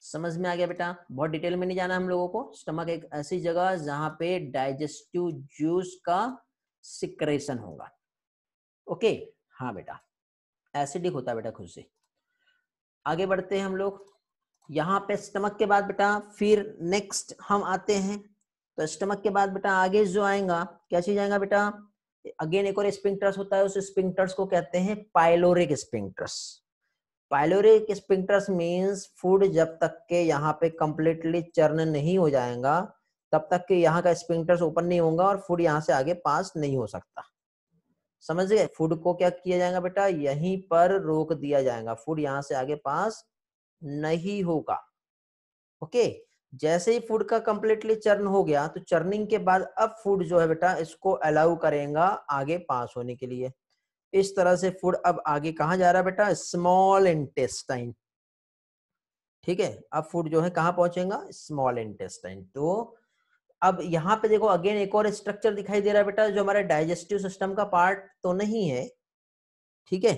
समझ में आ गया बेटा, बहुत डिटेल में नहीं जाना हम लोगों को। स्टमक एक ऐसी जगह जहां पे डाइजेस्टिव जूस का सिक्रेशन होगा। ओके, हाँ बेटा, एसिडिक होता है बेटा खुद से। आगे बढ़ते हैं हम लोग, यहाँ पे स्टमक के बाद बेटा फिर नेक्स्ट हम आते हैं। तो स्टमक के बाद बेटा आगे जो आएगा, क्या चीज आएगा बेटा, अगेन एक और स्पिंक्टर्स होता है, उस स्पिंक्टर्स को कहते हैं pyloric sphincters. Pyloric sphincters means food जब तक के यहाँ पे कंप्लीटली चर्न नहीं हो जाएगा तब तक के यहाँ का स्पिंक्टर्स ओपन नहीं होगा और फूड यहाँ से आगे पास नहीं हो सकता। समझ गए, फूड को क्या किया जाएगा बेटा, यहीं पर रोक दिया जाएगा, फूड यहाँ से आगे पास नहीं होगा। ओके, जैसे ही फूड का कंप्लीटली चर्न हो गया तो चर्निंग के बाद अब फूड जो है बेटा इसको अलाउ करेगा आगे पास होने के लिए। इस तरह से फूड अब आगे कहाँ जा रहा है बेटा, स्मॉल इंटेस्टाइन। ठीक है, अब फूड जो है कहाँ पहुंचेगा, स्मॉल इंटेस्टाइन। तो अब यहाँ पे देखो अगेन एक और स्ट्रक्चर दिखाई दे रहा है बेटा, जो हमारे डाइजेस्टिव सिस्टम का पार्ट तो नहीं है, ठीक है,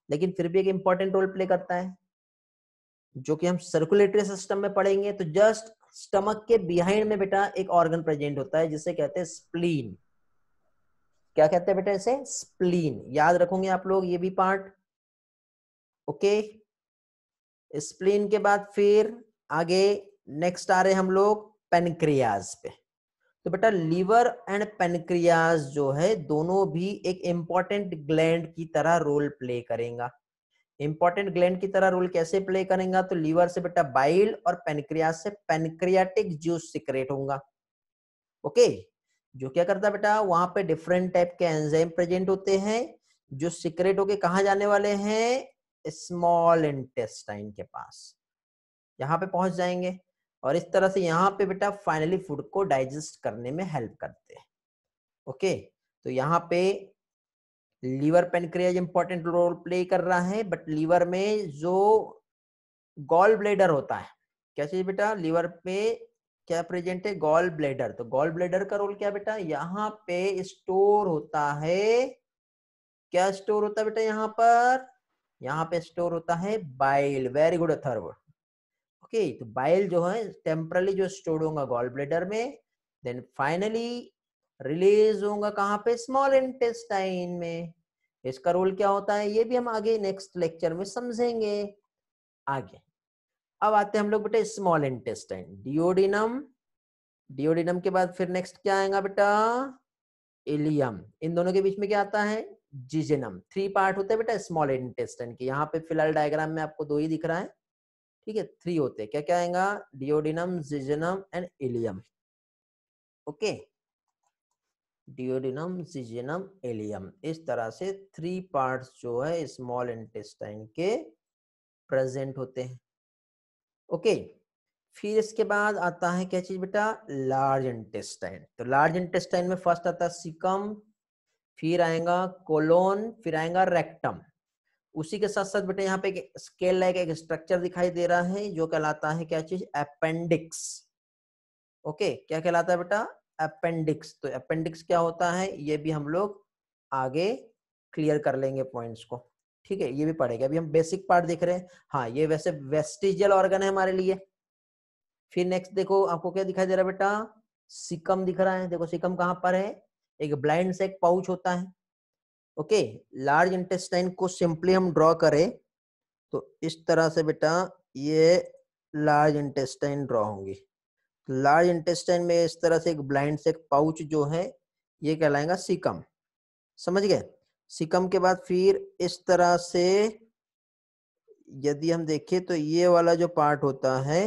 लेकिन फिर भी एक इंपॉर्टेंट रोल प्ले करता है, जो कि हम सर्कुलेटरी सिस्टम में पढ़ेंगे। तो जस्ट स्टमक के बिहाइंड में बेटा एक ऑर्गन प्रेजेंट होता है जिसे कहते हैं स्प्लीन। क्या कहते हैं बेटा इसे, स्प्लीन। याद रखोगे आप लोग ये भी पार्ट। ओके, स्प्लीन के बाद फिर आगे नेक्स्ट आ रहे हम लोग पेनक्रियाज पे। तो बेटा लीवर एंड पेनक्रियाज जो है दोनों भी एक इंपॉर्टेंट ग्लैंड की तरह रोल प्ले करेगा। इंपॉर्टेंट ग्लैंड की तरह रोल कैसे प्ले करेगा, तो लीवर से बेटा बाइल और पेनक्रियाज से पेनक्रियाटिक जूस सिक्रेट होगा। ओके, जो क्या करता है बेटा, वहां पे डिफरेंट टाइप के एंजाइम प्रेजेंट होते हैं जो सिक्रेट होके कहाँ जाने वाले हैं, स्मॉल इंटेस्टाइन के पास, यहाँ पे पहुंच जाएंगे और इस तरह से यहाँ पे बेटा फाइनली फूड को डाइजेस्ट करने में हेल्प करते हैं। ओके, तो यहाँ पे liver pancreas important role play कर रहा है, बट लीवर में जो गॉल ब्लेडर होता है, क्या चीज बेटा, लीवर पे क्या प्रेजेंट है, गॉल ब्लेडर। तो गॉल ब्लेडर का रोल क्या बेटा, यहाँ पे स्टोर होता है, क्या स्टोर होता है बेटा यहाँ पे स्टोर होता है bile. Very good Atharva. Okay, तो बाइल जो है टेम्परली जो स्टोर होगा गॉल ब्लेडर में, देन फाइनली रिलीज होगा कहाँ पे, स्मॉल इंटेस्टाइन में। इसका रोल क्या होता है ये भी हम आगे नेक्स्ट लेक्चर में समझेंगे। आगे अब आते हैं हम लोग बेटा स्मॉल इंटेस्टाइन, डिओडिनम। डिओडिनम के बाद फिर नेक्स्ट क्या आएगा बेटा, इलियम। इन दोनों के बीच में क्या आता है, जिजेनम। 3 पार्ट होते हैं बेटा स्मॉल इंटेस्टाइन के, यहाँ पे फिलहाल डायग्राम में आपको 2 ही दिख रहा है, ठीक है, 3 होते हैं। क्या क्या आएगा, duodenum, jejunum and ileum. Okay, duodenum, jejunum, ileum, इस तरह से 3 पार्ट्स जो है स्मॉल इंटेस्टाइन के प्रेजेंट होते हैं। ओके, फिर इसके बाद आता है क्या चीज बेटा, लार्ज इंटेस्टाइन। तो लार्ज इंटेस्टाइन में फर्स्ट आता है सीकम, फिर आएगा कोलोन, फिर आएगा रेक्टम। उसी के साथ साथ बेटा यहाँ पे स्केल लाइक एक स्ट्रक्चर दिखाई दे रहा है जो कहलाता है क्या चीज, अपेंडिक्स। ओके, क्या कहलाता है बेटा, अपेंडिक्स। तो अपेंडिक्स क्या होता है ये भी हम लोग आगे क्लियर कर लेंगे पॉइंट्स को, ठीक है, ये भी पढ़ेगा। अभी हम बेसिक पार्ट देख रहे हैं। हाँ, ये वैसे वेस्टिजियल ऑर्गन है हमारे लिए। फिर नेक्स्ट देखो आपको क्या दिखाई दे रहा है बेटा, सिकम दिख रहा है। देखो सिकम कहाँ पर है, एक ब्लाइंड से एक पाउच होता है। ओके, लार्ज इंटेस्टाइन को सिंपली हम ड्रॉ करें तो इस तरह से बेटा ये लार्ज इंटेस्टाइन ड्रॉ होंगी। लार्ज इंटेस्टाइन में इस तरह से एक ब्लाइंड से एक पाउच जो है ये कहलाएगा सिकम, समझ गए। सिकम के बाद फिर इस तरह से यदि हम देखें तो ये वाला जो पार्ट होता है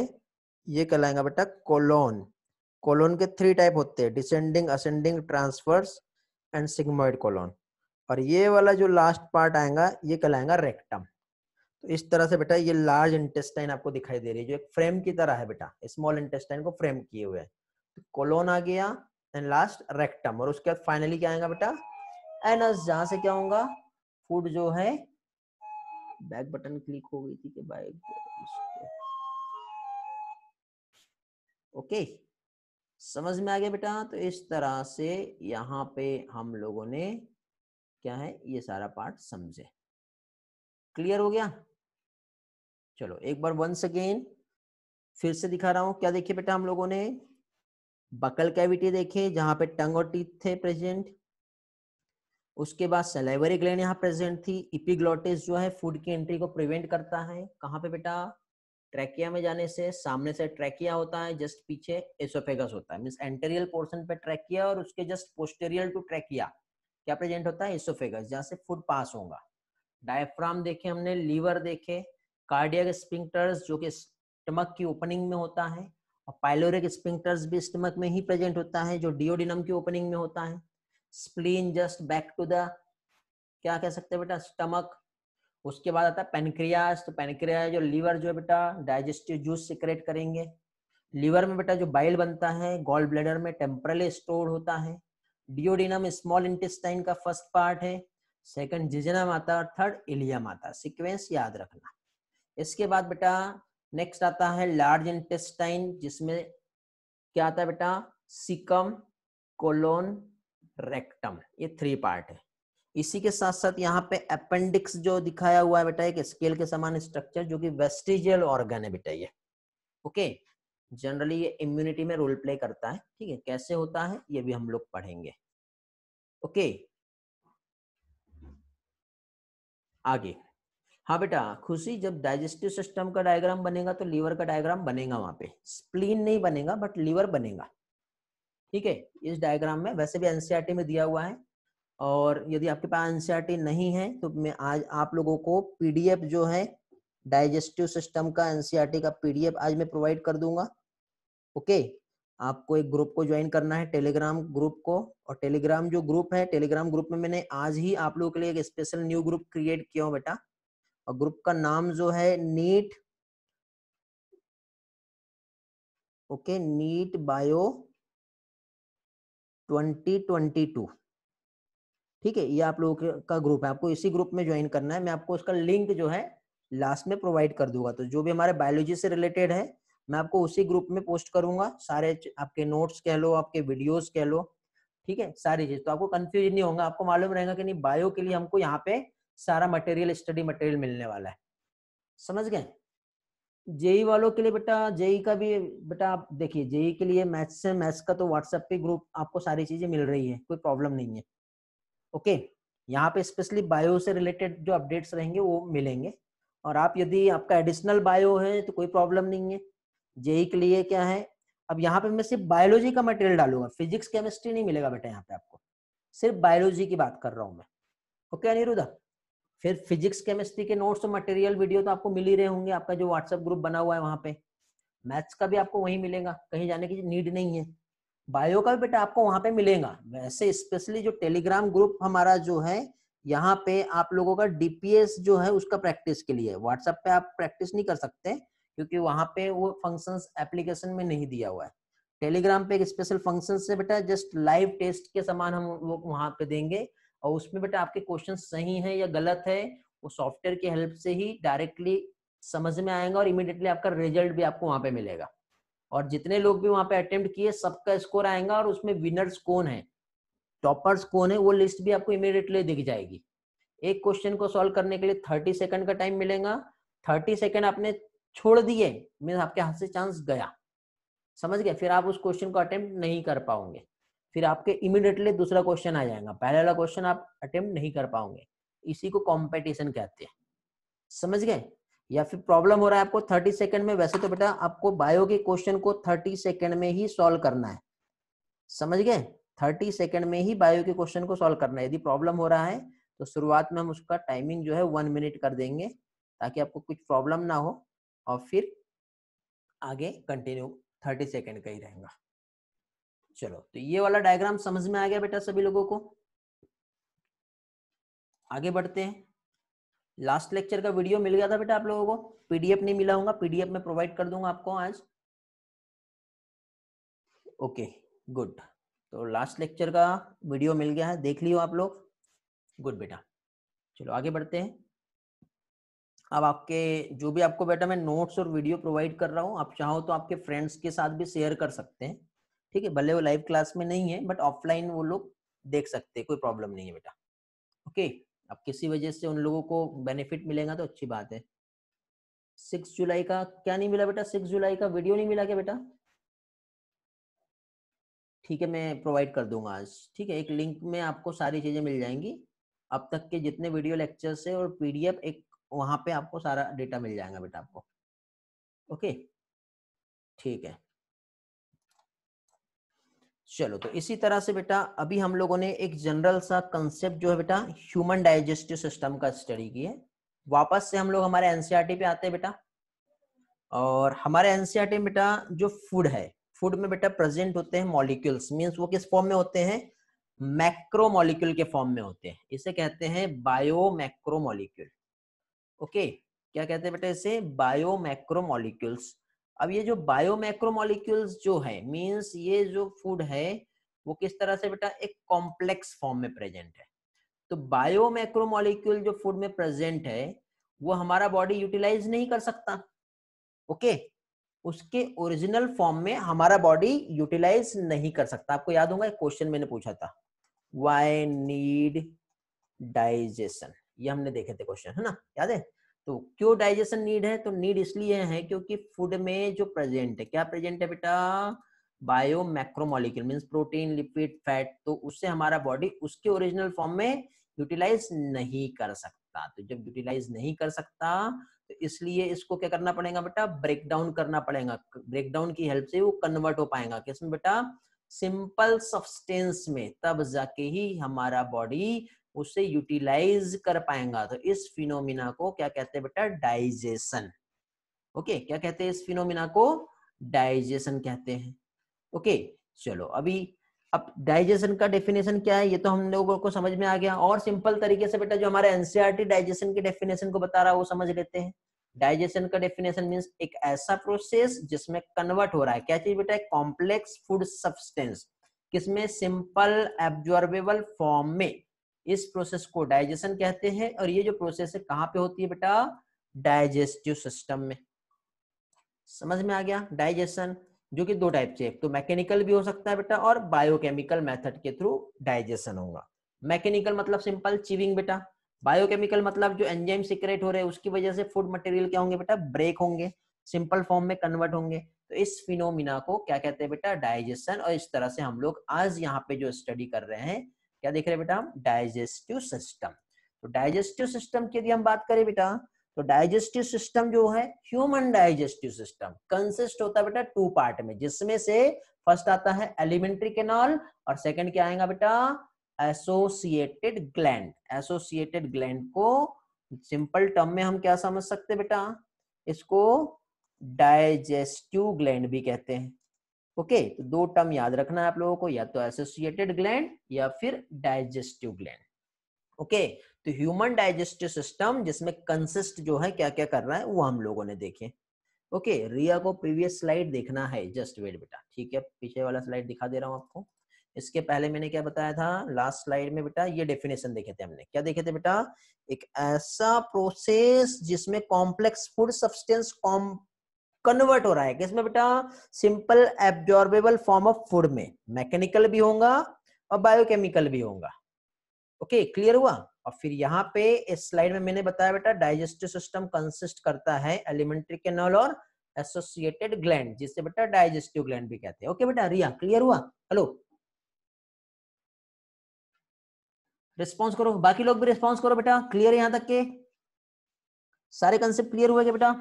ये कहलाएगा बेटा कोलोन। कोलोन के 3 टाइप होते हैं, descending, ascending, transverse and sigmoid colon. और ये वाला जो लास्ट पार्ट आएगा ये कहलाएगा रेक्टम। तो इस तरह से बेटा ये लार्ज इंटेस्टाइन आपको दिखाई दे रही है जो एक फ्रेम की तरह है बेटा, स्मॉल इंटेस्टाइन को फ्रेम किए हुए है। तो कोलोन आ गया एंड लास्ट रेक्टम, और उसके बाद फाइनली क्या आएगा बेटा, एनस, जहां से क्या होगा, फूड जो है, बैक बटन क्लिक हो गई थी कि बैक, ओके, समझ में आ गया बेटा। तो इस तरह से यहाँ पे हम लोगों ने क्या है ये सारा पार्ट समझे, क्लियर हो गया। चलो एक बार वंस अगेन फिर से दिखा रहा हूं। क्या देखिए बेटा हम लोगों ने, बकल कैविटी देखे जहां पे टंग और टीथ थे प्रेजेंट। उसके बाद सलाइवरी ग्लैंड यहाँ प्रेजेंट थी। इपिग्लोटिस जो है फूड की एंट्री को प्रिवेंट करता है। कहाँ पे बेटा, ट्रैकिया में जाने से। सामने से ट्रैकिया होता है, जस्ट पीछे एसोफेगस होता है, मींस एंटेरियल पोर्शन पे ट्रैकिया और उसके जस्ट पोस्टेरियर टू ट्रैकिया क्या प्रेजेंट होता है, एसोफेगस, जहां से फूड पास होगा। डायफ्राम देखे हमने, लीवर देखे, कार्डियक स्फिंक्टर्स जो कि स्टमक की ओपनिंग में होता है, और पाइलोरिक स्फिंक्टर्स भी स्टमक में ही प्रेजेंट होता है जो डिओडिनम की ओपनिंग में होता है। Spleen just back to the क्या कह सकते हैं बेटा, स्टमक। उसके बाद आता है पेनक्रियास। तो पेनक्रियास जो लीवर जो है बेटा डाइजेस्टिव जूस सिक्रेट करेंगे। लीवर में बेटा जो बाइल बनता है गॉल ब्लैडर में टेम्परली स्टोर होता है। डिओडिनम स्मॉल इंटेस्टाइन का फर्स्ट पार्ट है, सेकंड जिजनम आता है और थर्ड इलियम आता है। सीक्वेंस याद रखना। इसके बाद बेटा नेक्स्ट आता है लार्ज इंटेस्टाइन, जिसमें क्या आता है बेटा, सीकम, कोलोन, रेक्टम, ये 3 पार्ट है। इसी के साथ साथ यहाँ पे अपेंडिक्स जो दिखाया हुआ है बेटा एक स्केल के समान स्ट्रक्चर जो कि वेस्टिजियल ऑर्गन है बेटा ये। ओके, जनरली ये इम्यूनिटी में रोल प्ले करता है, ठीक है, कैसे होता है ये भी हम लोग पढ़ेंगे। ओके, आगे। हाँ बेटा खुशी, जब डाइजेस्टिव सिस्टम का डायग्राम बनेगा तो लीवर का डायग्राम बनेगा वहां पे, स्प्लीन नहीं बनेगा बट लीवर बनेगा, ठीक है, इस डायग्राम में। वैसे भी एनसीईआरटी में दिया हुआ है, और यदि आपके पास एनसीईआरटी नहीं है तो मैं आज आप लोगों को पीडीएफ जो है डाइजेस्टिव सिस्टम का एनसीईआरटी का पीडीएफ आज मैं प्रोवाइड कर दूंगा। ओके, आपको एक ग्रुप को ज्वाइन करना है, टेलीग्राम ग्रुप को, और टेलीग्राम जो ग्रुप है, टेलीग्राम ग्रुप में मैंने आज ही आप लोगों के लिए एक स्पेशल न्यू ग्रुप क्रिएट किया हूँ बेटा, और ग्रुप का नाम जो है नीट, ओके, नीट बायो 2022, ठीक है, ये आप लोगों का ग्रुप है, आपको इसी ग्रुप में ज्वाइन करना है। मैं आपको उसका लिंक जो है लास्ट में प्रोवाइड कर दूंगा। तो जो भी हमारे बायोलॉजी से रिलेटेड है मैं आपको उसी ग्रुप में पोस्ट करूंगा, सारे आपके नोट्स कह लो, आपके वीडियोस कह लो, ठीक है, सारी चीज। तो आपको कंफ्यूज नहीं होगा, आपको मालूम रहेगा कि नहीं बायो के लिए हमको यहाँ पे सारा मटेरियल, स्टडी मटेरियल मिलने वाला है, समझ गए। जेई वालों के लिए बेटा, जेई का भी बेटा आप देखिए, जेई के लिए मैथ्स से मैथ्स का तो व्हाट्सएप पे ग्रुप आपको सारी चीजें मिल रही है, कोई प्रॉब्लम नहीं है। ओके, यहाँ पे स्पेशली बायो से रिलेटेड जो अपडेट्स रहेंगे वो मिलेंगे, और आप यदि आपका एडिशनल बायो है तो कोई प्रॉब्लम नहीं है। जेई के लिए क्या है, अब यहाँ पे मैं सिर्फ बायोलॉजी का मटेरियल डालूंगा, फिजिक्स केमिस्ट्री नहीं मिलेगा बेटा, यहाँ पे आपको सिर्फ बायोलॉजी की बात कर रहा हूँ मैं। ओके अनिरुद्ध, फिर फिजिक्स केमिस्ट्री के नोट्स और मटेरियल वीडियो तो आपको मिल ही रहे होंगे, आपका जो व्हाट्सएप ग्रुप बना हुआ है वहां पे। मैथ्स का भी आपको वहीं मिलेगा, कहीं जाने की नीड नहीं है। बायो का भी बेटा आपको वहां पे मिलेगा। वैसे स्पेशली जो टेलीग्राम ग्रुप हमारा जो है, यहाँ पे आप लोगों का डीपीएस जो है उसका प्रैक्टिस के लिए, व्हाट्सएप पे आप प्रैक्टिस नहीं कर सकते क्योंकि वहां पे वो फंक्शंस एप्लीकेशन में नहीं दिया हुआ है। टेलीग्राम पे एक स्पेशल फंक्शन से बेटा जस्ट लाइव टेस्ट के समान हम वो वहां पे देंगे, और उसमें बेटा आपके क्वेश्चन सही है या गलत है वो सॉफ्टवेयर की हेल्प से ही डायरेक्टली समझ में आएगा, और इमीडिएटली आपका रिजल्ट भी आपको वहां पे मिलेगा। और जितने लोग भी वहां पे अटेम्प्ट किए सबका स्कोर आएगा, और उसमें विनर्स कौन है, टॉपर्स कौन है, वो लिस्ट भी आपको इमीडिएटली दिख जाएगी। एक क्वेश्चन को सॉल्व करने के लिए 30 सेकंड का टाइम मिलेगा। 30 सेकंड आपने छोड़ दिए मीन आपके हाथ से चांस गया, समझ गए? फिर आप उस क्वेश्चन को अटेम्प्ट नहीं कर पाओगे, फिर आपके इमीडिएटली दूसरा क्वेश्चन आ जाएगा, पहले वाला क्वेश्चन आप अटेम्प्ट नहीं कर पाओगे। इसी को कंपटीशन कहते हैं, समझ गए? या फिर प्रॉब्लम हो रहा है आपको 30 सेकंड में, वैसे तो बेटा आपको बायो के क्वेश्चन को 30 सेकंड में ही सॉल्व करना है, समझ गए? 30 सेकंड में ही बायो के क्वेश्चन को सॉल्व करना है। यदि प्रॉब्लम हो रहा है तो शुरुआत में हम उसका टाइमिंग जो है 1 मिनट कर देंगे, ताकि आपको कुछ प्रॉब्लम ना हो, और फिर आगे कंटिन्यू 30 सेकंड का ही रहेगा। चलो, तो ये वाला डायग्राम समझ में आ गया बेटा सभी लोगों को? आगे बढ़ते हैं। लास्ट लेक्चर का वीडियो मिल गया था बेटा आप लोगों को? पीडीएफ नहीं मिला होगा, पीडीएफ में प्रोवाइड कर दूंगा आपको आज। ओके गुड, तो लास्ट लेक्चर का वीडियो मिल गया है, देख लियो आप लोग। गुड बेटा, चलो आगे बढ़ते हैं। अब आपके जो भी आपको बेटा मैं नोट्स और वीडियो प्रोवाइड कर रहा हूँ, आप चाहो तो आपके फ्रेंड्स के साथ भी शेयर कर सकते हैं, ठीक है? भले वो लाइव क्लास में नहीं है, बट ऑफलाइन वो लोग देख सकते हैं, कोई प्रॉब्लम नहीं है बेटा। ओके, अब किसी वजह से उन लोगों को बेनिफिट मिलेगा तो अच्छी बात है। 6 जुलाई का क्या नहीं मिला बेटा? 6 जुलाई का वीडियो नहीं मिला क्या बेटा? ठीक है, मैं प्रोवाइड कर दूंगा आज, ठीक है? एक लिंक में आपको सारी चीजें मिल जाएंगी, अब तक के जितने वीडियो लेक्चर्स है, और पीडीएफ एक वहां पे आपको सारा डेटा मिल जाएगा बेटा आपको। ओके ठीक है, चलो तो इसी तरह से बेटा अभी हम लोगों ने एक जनरल सा कंसेप्ट जो है बेटा ह्यूमन डाइजेस्टिव सिस्टम का स्टडी की है। वापस से हम लोग हमारे एनसीईआरटी पे आते हैं बेटा, और हमारे एनसीईआरटी में बेटा जो फूड है, फूड में बेटा प्रेजेंट होते हैं मॉलिक्यूल्स, मींस वो किस फॉर्म में होते हैं? मैक्रो मॉलिक्यूल के फॉर्म में होते हैं, इसे कहते हैं बायो मैक्रो मॉलिक्यूल। ओके, क्या कहते हैं बेटा इसे? Bio macro molecules. अब ये जो बायो मैक्रो मॉलिक्यूल्स जो है, मींस ये जो फूड है वो किस तरह से बेटा एक कॉम्प्लेक्स फॉर्म में प्रेजेंट है। तो बायो मैक्रो मॉलिक्यूल जो फूड में प्रेजेंट है वो हमारा बॉडी यूटिलाइज नहीं कर सकता। ओके, उसके ओरिजिनल फॉर्म में हमारा बॉडी यूटिलाइज नहीं कर सकता। आपको याद होगा एक क्वेश्चन मैंने पूछा था, व्हाई नीड डाइजेशन, ये हमने देखे थे क्वेश्चन, है ना? याद है? तो क्यों डाइजेशन नीड है? तो नीड इसलिए है क्योंकि फूड में जो प्रेजेंट है, क्या प्रेजेंट है बेटा? Bio macromolecule, means protein, lipid, fat, तो उससे हमारा बॉडी उसके ओरिजिनल फॉर्म में यूटिलाइज नहीं कर सकता। तो जब यूटिलाइज नहीं कर सकता तो इसलिए इसको क्या करना पड़ेगा बेटा? ब्रेक डाउन करना पड़ेगा। ब्रेक डाउन की हेल्प से वो कन्वर्ट हो पाएगा किसमें बेटा? सिंपल सब्सटेंस में, तब जाके ही हमारा बॉडी उसे यूटिलाइज कर पाएगा। तो इस फिनोमिना को क्या कहते हैं बेटा? डाइजेशन। ओके, क्या कहते हैं इस फिनोमिना को? डाइजेशन कहते हैं। ओके, चलो अभी अब डाइजेशन का डेफिनेशन क्या है ये तो हम लोगों को समझ में आ गया, और सिंपल तरीके से बेटा जो हमारे एनसीईआरटी डाइजेशन के डेफिनेशन को बता रहा है वो समझ लेते हैं। डाइजेशन का डेफिनेशन मींस एक ऐसा प्रोसेस जिसमें कन्वर्ट हो रहा है, क्या चीज बेटा? एक कॉम्प्लेक्स फूड सब्सटेंस किसमें? सिंपल एब्जॉर्बेबल फॉर्म में। इस प्रोसेस को डाइजेशन कहते हैं, और ये जो प्रोसेस है कहाँ पे होती है बेटा? डाइजेस्टिव सिस्टम में। समझ में आ गया? डाइजेशन जो कि दो टाइप से, एक तो मैकेनिकल भी हो सकता है बेटा, और बायोकेमिकल मेथड के थ्रू डाइजेशन होगा। मैकेनिकल मतलब सिंपल चीविंग बेटा, बायोकेमिकल मतलब जो एंजाइम सीक्रेट हो रहे हैं उसकी वजह से फूड मटेरियल क्या होंगे बेटा? ब्रेक होंगे, सिंपल फॉर्म में कन्वर्ट होंगे। तो इस फिनोमिना को क्या कहते हैं बेटा? डाइजेशन। और इस तरह से हम लोग आज यहाँ पे जो स्टडी कर रहे हैं, क्या देख रहे हैं बेटा? Digestive system. तो डाइजेस्टिव सिस्टम की यदि हम बात करें बेटा, तो डाइजेस्टिव सिस्टम जो है ह्यूमन डाइजेस्टिव सिस्टम कंसिस्ट होता है बेटा 2 पार्ट में, जिसमें से फर्स्ट आता है एलिमेंट्री कैनाल, और सेकंड क्या आएगा बेटा? Associated gland. एसोसिएटेड ग्लैंड को सिंपल टर्म में हम क्या समझ सकते हैं बेटा? इसको डाइजेस्टिव ग्लैंड भी कहते हैं। ओके, तो 2 टर्म याद रखना है आप लोगों को, या तो एसोसिएटेड ग्लैंड या फिर डाइजेस्टिव ग्लैंड। ओके, तो ह्यूमन डाइजेस्टिव सिस्टम जिसमें कंसिस्ट जो है क्या क्या कर रहा है वो हम लोगों ने देखे। ओके, रिया को प्रीवियस स्लाइड देखना है, जस्ट वेट बेटा, ठीक है, पीछे वाला स्लाइड दिखा दे रहा हूँ आपको। इसके पहले मैंने क्या बताया था लास्ट स्लाइड में बेटा, ये डेफिनेशन देखे थे हमने, क्या देखे थे बेटा, एक ऐसा प्रोसेस जिसमें कॉम्प्लेक्स फूड सब्सटेंस कन्वर्ट हो रहा है किसमें बेटा, simple absorbable form of food में, मैकेनिकल भी होगा और बायोकेमिकल भी होगा। ओके, क्लियर हुआ। और फिर यहाँ पे इस स्लाइड में मैंने बताया बेटा, डाइजेस्टिव सिस्टम कंसिस्ट करता है एलिमेंट्री कैनाल और एसोसिएटेड ग्लैंड, जिससे बेटा डाइजेस्टिव ग्लैंड भी कहते हैं। ओके बेटा, रिया क्लियर हुआ, हेलो रिस्पॉन्स करो, बाकी लोग भी रिस्पॉन्स करो बेटा, क्लियर है यहाँ तक के सारे कंसेप्ट क्लियर हुए क्या बेटा?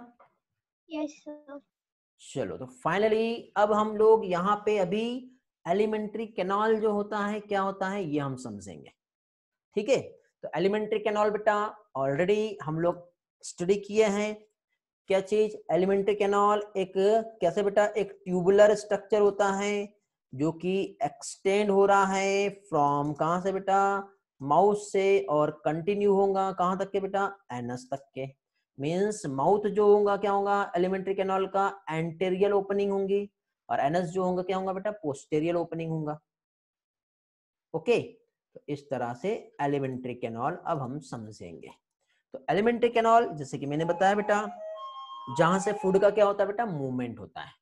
Yes sir. चलो, तो फाइनली अब हम लोग यहाँ पे अभी एलिमेंट्री कैनाल जो होता है क्या होता है ये हम समझेंगे, ठीक है। तो एलिमेंट्री कैनाल बेटा ऑलरेडी हम लोग स्टडी किए हैं, क्या चीज, एलिमेंट्री कैनाल एक कैसे बेटा, एक ट्यूबुलर स्ट्रक्चर होता है जो कि एक्सटेंड हो रहा है फ्रॉम कहां से बेटा, माउथ से, और कंटिन्यू होगा कहां तक के बेटा, एनस तक के। मींस माउथ जो होगा क्या होगा एलिमेंट्री कैनाल का, एंटेरियल ओपनिंग होंगी, और एनस जो होगा क्या होगा बेटा, पोस्टेरियल ओपनिंग होगा। ओके, तो इस तरह से एलिमेंट्री कैनाल अब हम समझेंगे। तो एलिमेंट्री कैनाल जैसे कि मैंने बताया बेटा, जहां से फूड का क्या होता है बेटा, मूवमेंट होता है।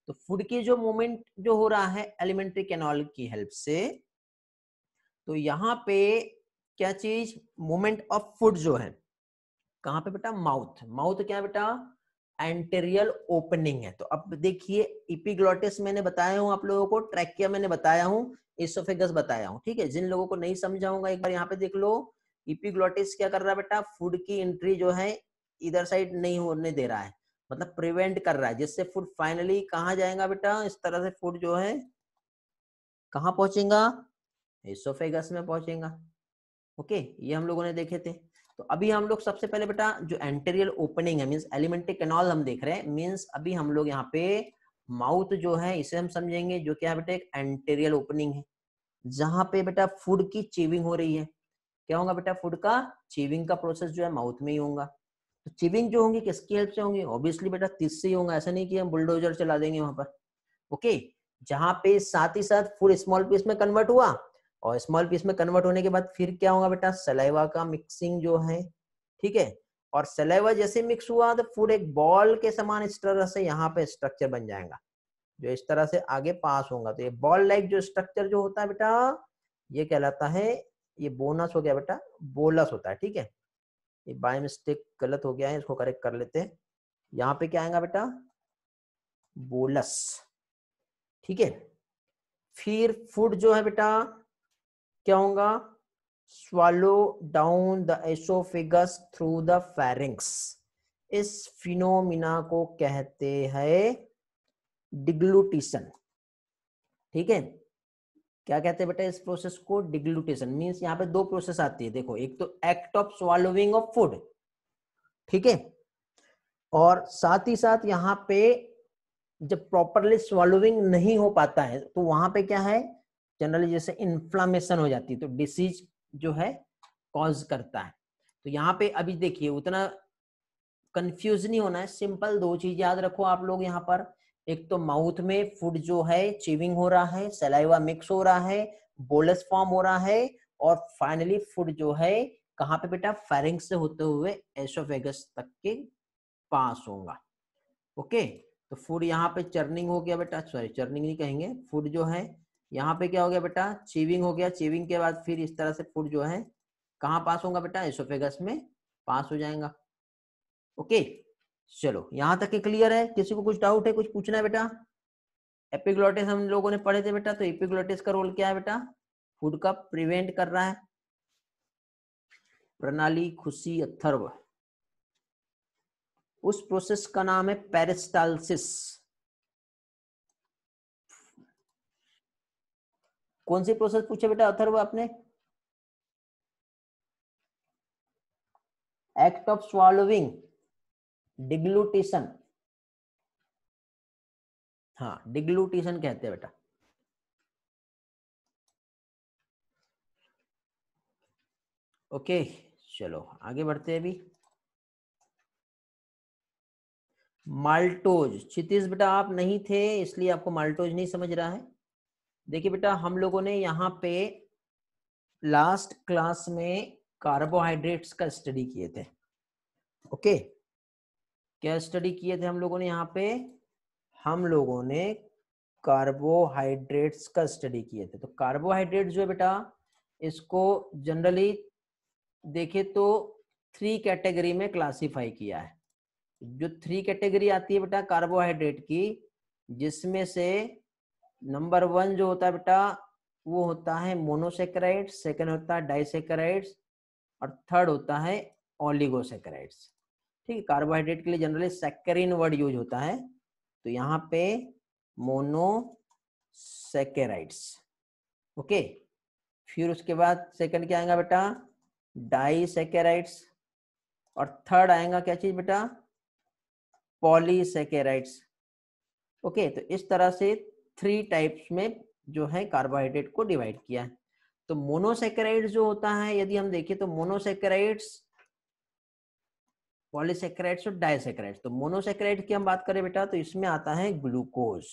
तो फूड की जो मूवमेंट जो हो रहा है एलिमेंट्री कैनाल की हेल्प से, तो यहाँ पे क्या चीज, मूवमेंट ऑफ फूड जो है कहाँ पे बेटा, माउथ, माउथ क्या बेटा, एंटेरियल ओपनिंग है। तो अब देखिए, इपिग्लोटिस मैंने बताया हूँ आप लोगों को, ट्रैकिया मैंने बताया हूँ, एसोफेगस बताया हूँ, ठीक है। जिन लोगों को नहीं समझाऊंगा एक बार यहाँ पे देख लो, इपिग्लोटिस क्या कर रहा है बेटा, फूड की एंट्री जो है इधर साइड नहीं होने दे रहा है, मतलब प्रिवेंट कर रहा है, जिससे फूड फाइनली कहाँ जाएगा बेटा, इस तरह से फूड जो है कहाँ पहुंचेगा, एसोफेगस में पहुंचेगा। ओके, ये हम लोगों ने देखे थे। तो अभी हम लोग सबसे पहले बेटा जो एंटेरियल ओपनिंग है, मींस एलिमेंट्री कैनाल हम देख रहे हैं, मींस अभी हम लोग यहाँ पे माउथ जो है इसे हम समझेंगे, जो क्या है बेटा, एक एंटेरियल ओपनिंग है, जहां पे बेटा फूड की चीविंग हो रही है। क्या होगा बेटा, फूड का चीविंग का प्रोसेस जो है माउथ में ही होगा। तो चीविंग जो होंगी किसकी हेल्प से होंगी, ऑब्वियसली बेटा टीथ से ही होगा, ऐसा नहीं कि हम बुलडोजर चला देंगे वहां पर। ओके, जहां पे साथ ही साथ फूड स्मॉल पीस में कन्वर्ट हुआ, और स्मॉल पीस में कन्वर्ट होने के बाद फिर क्या होगा बेटा, सलाइवा का मिक्सिंग जो है, ठीक है। और सलाइवा जैसे मिक्स हुआ तो फूड एक बॉल के समान इस तरह से यहाँ पे स्ट्रक्चर बन जाएगा, जो इस तरह से आगे पास होगा। तो ये बॉल लाइक जो स्ट्रक्चर जो होता है बेटा, ये कहलाता है, ये बोनस हो गया बेटा, बोलस होता है, ठीक है। ये बाय मिस्टेक गलत हो गया है, इसको करेक्ट कर लेते हैं। यहाँ पे क्या आएगा बेटा, बोलस, ठीक है। फिर फूड जो है बेटा क्या होगा, swallow down the esophagus through the pharynx। इस फिनोमिना को कहते हैं डिग्लूटिशन, ठीक है। क्या कहते हैं बेटा इस प्रोसेस को, डिग्लूटेशन। मींस यहाँ पे दो प्रोसेस आती है, देखो, एक तो एक्ट ऑफ स्वालोविंग ऑफ फूड, ठीक है, और साथ ही साथ यहाँ पे जब प्रॉपरली स्वालोविंग नहीं हो पाता है तो वहां पे क्या है, जनरली जैसे इन्फ्लामेशन हो जाती है, तो डिसीज जो है कॉज करता है। तो यहाँ पे अभी देखिए उतना कंफ्यूज नहीं होना है, सिंपल दो चीज याद रखो आप लोग यहाँ पर, एक तो माउथ में फूड जो है चीविंग हो रहा है, सलाइवा मिक्स हो रहा है, बोलस फॉर्म हो रहा है, और फाइनली फूड जो है कहाँ पे बेटा, फेरिंक्स से होते हुए एसोफेगस तक के पास होगा। ओके, तो फूड यहाँ पे चर्निंग हो गया बेटा, सॉरी चर्निंग नहीं कहेंगे, फूड जो है यहाँ पे क्या हो गया बेटा, चीविंग हो गया, चीविंग के बाद फिर इस तरह से फूड जो है कहाँ पास होगा बेटा, एसोफेगस में पास हो जाएगा। ओके, चलो यहाँ तक के क्लियर है, किसी को कुछ डाउट है, कुछ पूछना है बेटा? एपिग्लोटिस हम लोगों ने पढ़े थे बेटा, तो एपिग्लोटिस का रोल क्या है बेटा, फूड का प्रिवेंट कर रहा है। प्रणाली खुशी अथर्व, उस प्रोसेस का नाम है पेरिस्टालसिस। कौन सी प्रोसेस पूछे बेटा अथर्व आपने? एक्ट ऑफ स्वॉलोविंग, डिग्लूटेशन, हाँ डिग्लूटेशन कहते हैं बेटा। ओके, चलो आगे बढ़ते हैं। अभी माल्टोज। क्षितिज बेटा आप नहीं थे इसलिए आपको माल्टोज नहीं समझ रहा है। देखिए बेटा हम लोगों ने यहाँ पे लास्ट क्लास में कार्बोहाइड्रेट्स का स्टडी किए थे। ओके, क्या स्टडी किए थे हम लोगों ने यहाँ पे? हम लोगों ने कार्बोहाइड्रेट्स का स्टडी किए थे। तो कार्बोहाइड्रेट जो है बेटा इसको जनरली देखे तो 3 कैटेगरी में क्लासिफाई किया है। जो 3 कैटेगरी आती है बेटा कार्बोहाइड्रेट की, जिसमें से नंबर 1 जो होता है बेटा वो होता है मोनोसेकेराइड्स, सेकंड होता है डाइसेकेराइड्स और थर्ड होता है ओलिगोसेकेराइड्स। ठीक है, कार्बोहाइड्रेट के लिए जनरली सैकरीन वर्ड यूज होता है। तो यहाँ पे मोनोसेकेराइड्स। ओके, फिर उसके बाद सेकंड क्या आएगा बेटा? डाइसेकेराइड्स और थर्ड आएगा क्या चीज बेटा? पॉलीसेकेराइड्स। ओके, तो इस तरह से 3 टाइप्स में जो है कार्बोहाइड्रेट को डिवाइड किया है। तो मोनोसेकेराइड्स जो होता है यदि हम देखें तो मोनोसेकेराइड्स, पॉलीसेकेराइड्स और डाइसेकेराइड्स। तो मोनोसेकेराइड की हम बात करें बेटा तो इसमें आता है ग्लूकोज।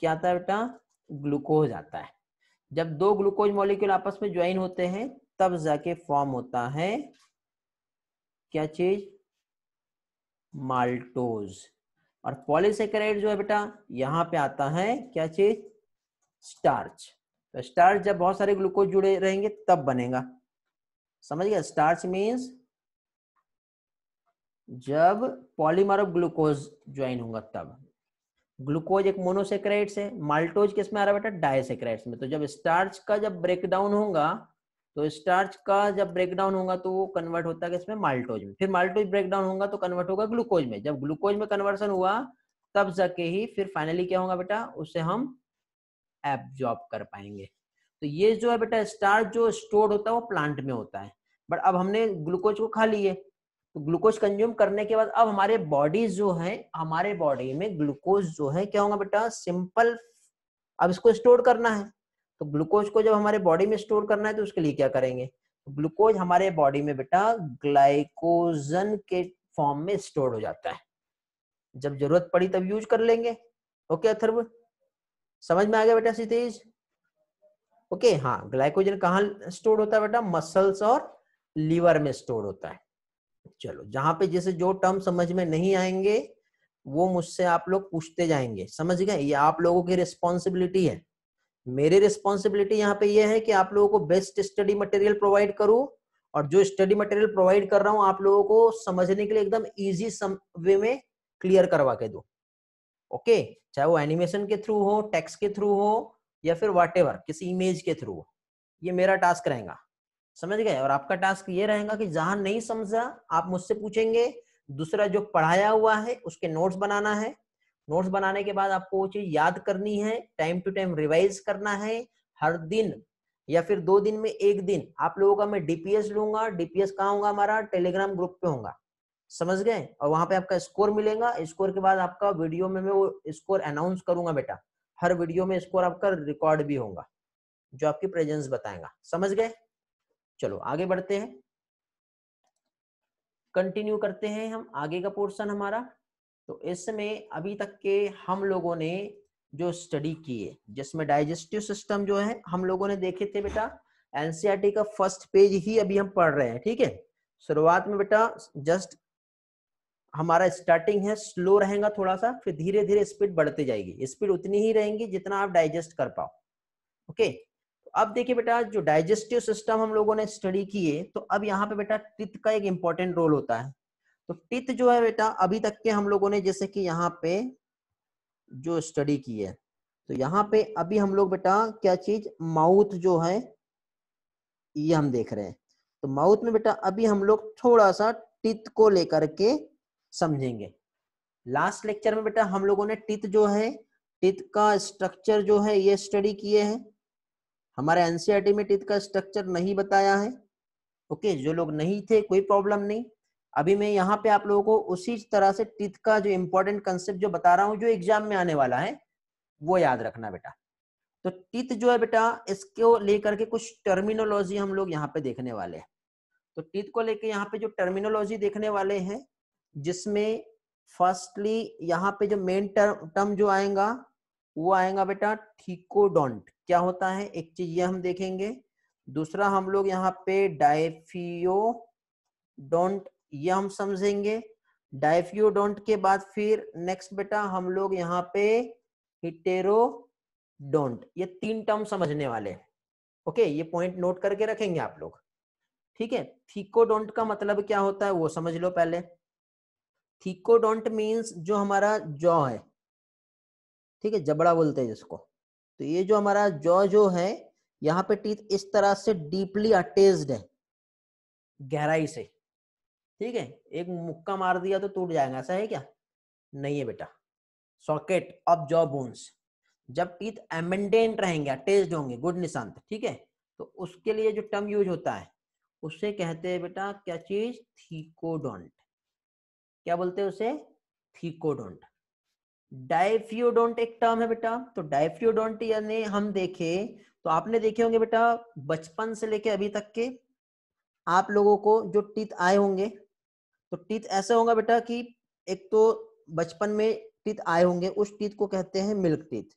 क्या आता है बेटा? ग्लूकोज आता है। जब 2 ग्लूकोज मॉलिक्यूल आपस में ज्वाइन होते हैं तब जाके फॉर्म होता है क्या चीज? माल्टोज। और पॉलीसेकेराइड जो है बेटा यहाँ पे आता है क्या चीज? स्टार्च। तो स्टार्च जब बहुत सारे ग्लूकोज जुड़े रहेंगे तब बनेगा। समझ गया? स्टार्च मीन्स जब पॉलीमर ऑफ ग्लूकोज ज्वाइन होगा तब। ग्लूकोज एक मोनोसेकेराइड्स है, माल्टोज किस में आ रहा है बेटा? डाइसेकेराइड्स में। तो जब स्टार्च का जब ब्रेकडाउन होगा तो स्टार्च का जब ब्रेकडाउन होगा तो वो कन्वर्ट होता है किसमें? माल्टोज में। फिर माल्टोज ब्रेकडाउन होगा तो कन्वर्ट होगा ग्लूकोज में। जब ग्लूकोज में कन्वर्सन हुआ तब जाके ही फिर फाइनली क्या होगा बेटा? उसे हम एब्जॉर्ब कर पाएंगे। तो ये जो है बेटा स्टार्च जो स्टोर्ड होता है वो प्लांट में होता है। बट अब हमने ग्लूकोज को खा लिए तो ग्लूकोज कंज्यूम करने के बाद अब हमारे बॉडी जो है, हमारे बॉडी में ग्लूकोज जो है क्या होगा बेटा? सिंपल। अब इसको स्टोर करना है तो ग्लूकोज को जब हमारे बॉडी में स्टोर करना है तो उसके लिए क्या करेंगे? तो ग्लूकोज हमारे बॉडी में बेटा ग्लाइकोजन के फॉर्म में स्टोर हो जाता है। जब जरूरत पड़ी तब यूज कर लेंगे। ओके अथर्व, समझ में आ गया बेटा क्षितिज? ओके, हाँ, ग्लाइकोजन कहाँ स्टोर होता है बेटा? मसल्स और लीवर में स्टोर होता है। चलो, जहां पे जैसे जो टर्म समझ में नहीं आएंगे वो मुझसे आप लोग पूछते जाएंगे। समझ गए? ये आप लोगों की रिस्पॉन्सिबिलिटी है। मेरी रिस्पॉन्सिबिलिटी यहाँ पे ये है कि आप लोगों को बेस्ट स्टडी मटेरियल प्रोवाइड करूं और जो स्टडी मटेरियल प्रोवाइड कर रहा हूं आप लोगों को समझने के लिए एकदम इजी वे में क्लियर करवा के दो। ओके, चाहे वो एनिमेशन के थ्रू हो, टेक्स्ट के थ्रू हो या फिर व्हाटएवर किसी इमेज के थ्रू हो, ये मेरा टास्क रहेगा। समझ गए? और आपका टास्क ये रहेगा कि जहां नहीं समझा आप मुझसे पूछेंगे। दूसरा, जो पढ़ाया हुआ है उसके नोट्स बनाना है। नोट्स बनाने के बाद आपको वो चीज याद करनी है, टाइम टू टाइम रिवाइज करना है। हर दिन या फिर 2 दिन में 1 दिन आप लोगों का मैं डीपीएस लूंगा। डीपीएस कहाँ होगा? हमारा टेलीग्राम ग्रुप पे होगा। समझ गए? और वहां पे आपका स्कोर मिलेगा। स्कोर के बाद आपका वीडियो में मैं वो स्कोर अनाउंस करूंगा बेटा। हर वीडियो में स्कोर आपका रिकॉर्ड भी होगा जो आपकी प्रेजेंस बताएगा। समझ गए? चलो आगे बढ़ते हैं, कंटिन्यू करते हैं हम आगे का पोर्शन हमारा। तो इसमें अभी तक के हम लोगों ने जो स्टडी की है जिसमें डाइजेस्टिव सिस्टम जो है हम लोगों ने देखे थे बेटा। एनसीईआरटी का फर्स्ट पेज ही अभी हम पढ़ रहे हैं। ठीक है, शुरुआत में बेटा जस्ट हमारा स्टार्टिंग है, स्लो रहेगा थोड़ा सा, फिर धीरे धीरे स्पीड बढ़ती जाएगी। स्पीड उतनी ही रहेगी जितना आप डाइजेस्ट कर पाओ। ओके, अब देखिए बेटा जो डाइजेस्टिव सिस्टम हम लोगों ने स्टडी किए तो अब यहाँ पे बेटा टीथ का एक इंपॉर्टेंट रोल होता है। तो टीथ जो है बेटा अभी तक के हम लोगों ने जैसे कि यहाँ पे जो स्टडी की है तो यहाँ पे अभी हम लोग बेटा क्या चीज, माउथ जो है ये हम देख रहे हैं। तो माउथ में बेटा अभी हम लोग थोड़ा सा टीथ को लेकर के समझेंगे। लास्ट लेक्चर में बेटा हम लोगों ने टीथ जो है, टीथ का स्ट्रक्चर जो है ये स्टडी किए हैं। हमारे एनसीईआरटी में टीथ का स्ट्रक्चर नहीं बताया है। ओके, जो लोग नहीं थे कोई प्रॉब्लम नहीं। अभी मैं यहाँ पे आप लोगों को उसी तरह से टीथ का जो इंपॉर्टेंट कंसेप्ट जो बता रहा हूँ जो एग्जाम में आने वाला है वो याद रखना बेटा। तो टीथ जो है बेटा इसको लेकर के कुछ टर्मिनोलॉजी हम लोग यहाँ पे देखने वाले हैं। तो टीथ को लेके यहाँ पे जो टर्मिनोलॉजी देखने वाले हैं जिसमें फर्स्टली यहाँ पे जो मेन टर्म जो आएगा वो आएगा बेटा थीकोडोंट। क्या होता है एक चीज ये हम देखेंगे। दूसरा हम लोग यहाँ पे डायफियोडोंट ये हम समझेंगे। डायफियोडोंट के बाद फिर नेक्स्ट बेटा हम लोग यहाँ पे हिटेरोडोंट, ये 3 टर्म समझने वाले। ओके, ये पॉइंट नोट करके रखेंगे आप लोग। ठीक है, थीकोडोंट का मतलब क्या होता है वो समझ लो पहले। थीकोडोंट मीन्स जो हमारा जॉ है, ठीक है, जबड़ा बोलते हैं जिसको। तो ये जो हमारा जॉ जो है यहाँ पे टीथ इस तरह से डीपली अटैच्ड है, गहराई से। ठीक है, एक मुक्का मार दिया तो टूट जाएगा, ऐसा है क्या? नहीं है बेटा। सॉकेट ऑफ जॉ बोन्स, जब टीथ एमेंडेंट रहेंगे, अटैच्ड होंगे, गुड निशांत, ठीक है, तो उसके लिए जो टर्म यूज होता है उससे कहते हैं बेटा क्या चीज? थीकोडोंट। क्या बोलते हैं उसे? थीकोडोंट। डायफियोडोंट एक टर्म है बेटा। तो डायफियोडोंट यानी हम देखे तो आपने देखे होंगे बेटा बचपन से लेके अभी तक के आप लोगों को जो टीथ आए होंगे, तो टीथ ऐसे होगा बेटा कि एक तो बचपन में टीथ आए होंगे, उस टीथ को कहते हैं मिल्क टीथ।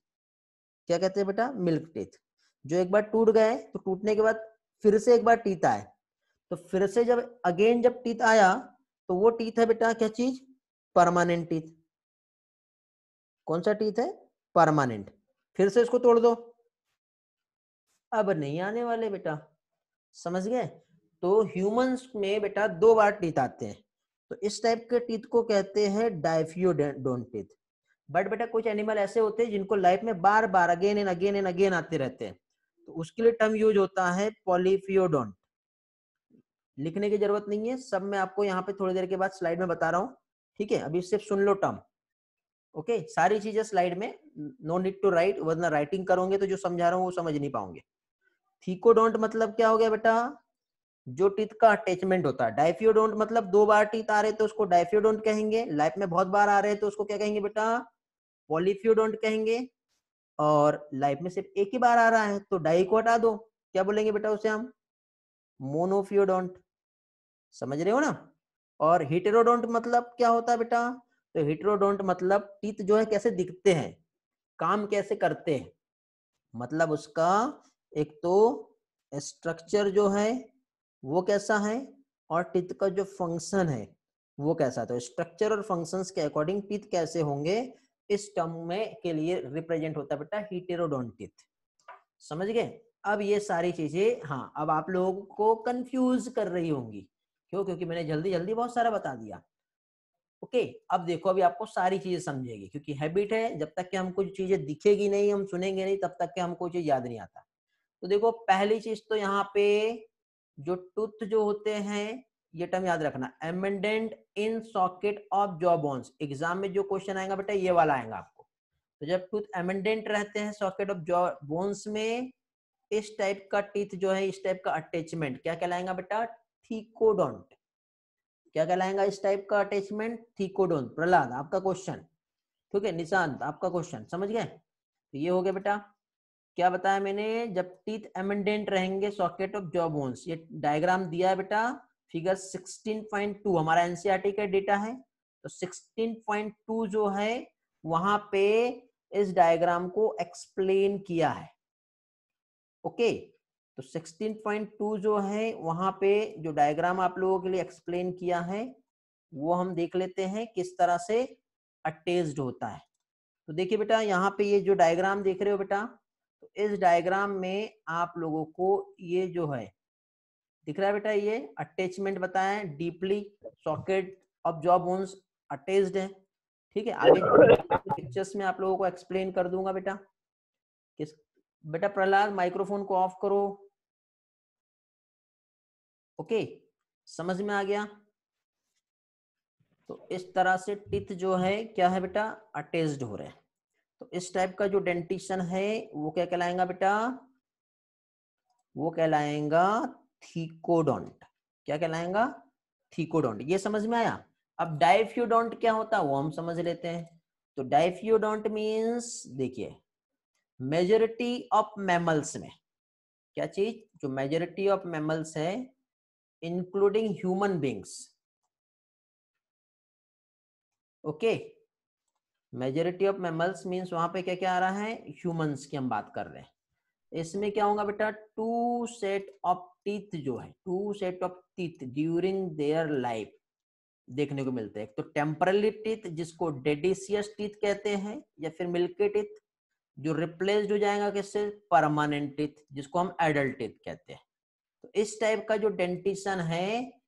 क्या कहते हैं बेटा? Milk teeth. जो एक बार टूट गए तो टूटने के बाद फिर से एक बार टीथ आए, तो फिर से जब अगेन जब टीथ आया तो वो टीथ है बेटा क्या चीज? Permanent teeth. कौन सा टीथ है? परमानेंट। फिर से इसको तोड़ दो, अब नहीं आने वाले बेटा, समझ गए? तो ह्यूमंस में बेटा 2 बार टीथ आते हैं, तो इस टाइप के टीथ को कहते हैं डायफियोडोंट टीथ। बट बेटा कुछ एनिमल ऐसे होते हैं जिनको लाइफ में बार बार again and again and again आते रहते हैं, तो उसके लिए टर्म यूज होता है पॉलीफियोडोंट। लिखने की जरूरत नहीं है, सब मैं आपको यहाँ पे थोड़ी देर के बाद स्लाइड में बता रहा हूँ। ठीक है, अभी सिर्फ सुन लो टर्म। ओके, सारी चीजें स्लाइड में, नो नीड टू राइट, वरना राइटिंग करोगे तो जो समझा रहा हूँ वो समझ नहीं पाओगे। थीकोडोंट मतलब क्या हो गया बेटा? जो टीथ का अटैचमेंट होता है। डायफियोडोंट मतलब 2 बार टीथ आ रहे तो उसको डायफियोडोंट कहेंगे, लाइफ में बहुत बार आ रहे हैं तो उसको क्या कहेंगे बेटा? पॉलीफियोडोंट कहेंगे। और लाइफ में सिर्फ एक ही बार आ रहा है तो डाई को हटा दो, क्या बोलेंगे बेटा उसे हम? मोनोफियोडोंट। समझ रहे हो ना? और हिटेरोडोंट मतलब क्या होता है बेटा? तो हिटेरोडोंट मतलब टीथ जो है कैसे दिखते हैं, काम कैसे करते हैं, मतलब उसका एक तो स्ट्रक्चर जो है वो कैसा है और टीथ का जो फंक्शन है वो कैसा। तो स्ट्रक्चर और फंक्शंस के अकॉर्डिंग टीथ कैसे होंगे इस टर्म में के लिए रिप्रेजेंट होता है बेटा हिटेरोडोंट टीथ। समझ गए? अब ये सारी चीजें हाँ अब आप लोगों को कंफ्यूज कर रही होंगी, क्यों? क्योंकि मैंने जल्दी जल्दी बहुत सारा बता दिया। ओके, अब देखो अभी आपको सारी चीजें समझेगी, क्योंकि हैबिट है जब तक कि हमको चीजें दिखेगी नहीं, हम सुनेंगे नहीं, तब तक कि हमको चीज याद नहीं आता। तो देखो पहली चीज तो यहाँ पे जो टूथ जो होते हैं, ये टर्म याद रखना, embedded in socket of jaw bones. Exam में जो क्वेश्चन आएगा बेटा ये वाला आएगा आपको। तो जब टूथ एमेंडेंट रहते हैं सॉकेट ऑफ जॉ बोन्स में, इस टाइप का टीथ जो है, इस टाइप का अटैचमेंट क्या कहलाएगा बेटा? थीकोडोंट। क्या कहलाएगा इस टाइप का अटैचमेंट? थीकोडोंट। प्रहलाद आपका क्वेश्चन, ठीक है, निशांत आपका क्वेश्चन, समझ गए? तो ये हो गया बेटा। क्या बताया मैंने? जब टीथ एमेंडेंट रहेंगे सॉकेट ऑफ जॉ बोन्स, ये डायग्राम दिया है बेटा फिगर 16.2 हमारा एनसीईआरटी का डेटा है। तो 16.2 जो है वहां पे इस डायग्राम को एक्सप्लेन किया है। ओके, तो 16.2 जो है वहां पे जो डायग्राम आप लोगों के लिए एक्सप्लेन किया है वो हम देख लेते हैं किस तरह से अटैच्ड होता है। तो देखिए बेटा यहाँ पे ये जो डायग्राम देख रहे हो बेटा, तो इस डायग्राम में आप लोगों को ये जो है दिख रहा है बेटा, ये अटैचमेंट बताया है, deeply socket of jaw bones attached है। ठीक है, आगे पिक्चर्स में आप लोगों को एक्सप्लेन कर दूंगा बेटा। किस बेटा प्रहलाद माइक्रोफोन को ऑफ करो। ओके, समझ में आ गया? तो इस तरह से टीथ जो है क्या है बेटा? अटैच्ड हो रहे हैं। तो इस टाइप का जो डेंटिशन है वो क्या कहलाएगा बेटा? वो कहलाएगा थीकोडोंट। क्या कहलाएगा? थीकोडोंट। ये समझ में आया? अब डायफियोडोंट क्या होता है वो हम समझ लेते हैं। तो डायफियोडोंट मींस देखिए मेजॉरिटी ऑफ मैमल्स में, क्या चीज? जो मेजॉरिटी ऑफ मैमल्स है including human beings, okay, majority of mammals means वहां पे क्या क्या आ रहा है, ह्यूमंस की हम बात कर रहे हैं। इसमें क्या होगा बेटा, 2 सेट ऑफ टीथ जो है, 2 set of teeth during their life देखने को मिलते हैं। एक तो टेम्पररी टीथ जिसको डेडिशियस टीथ कहते हैं, या फिर मिल्की टीथ जो रिप्लेस्ड हो जाएगा किससे, परमानेंट टीथ जिसको हम एडल्ट टीथ कहते हैं। तो इस टाइप का जो डेंटिशन है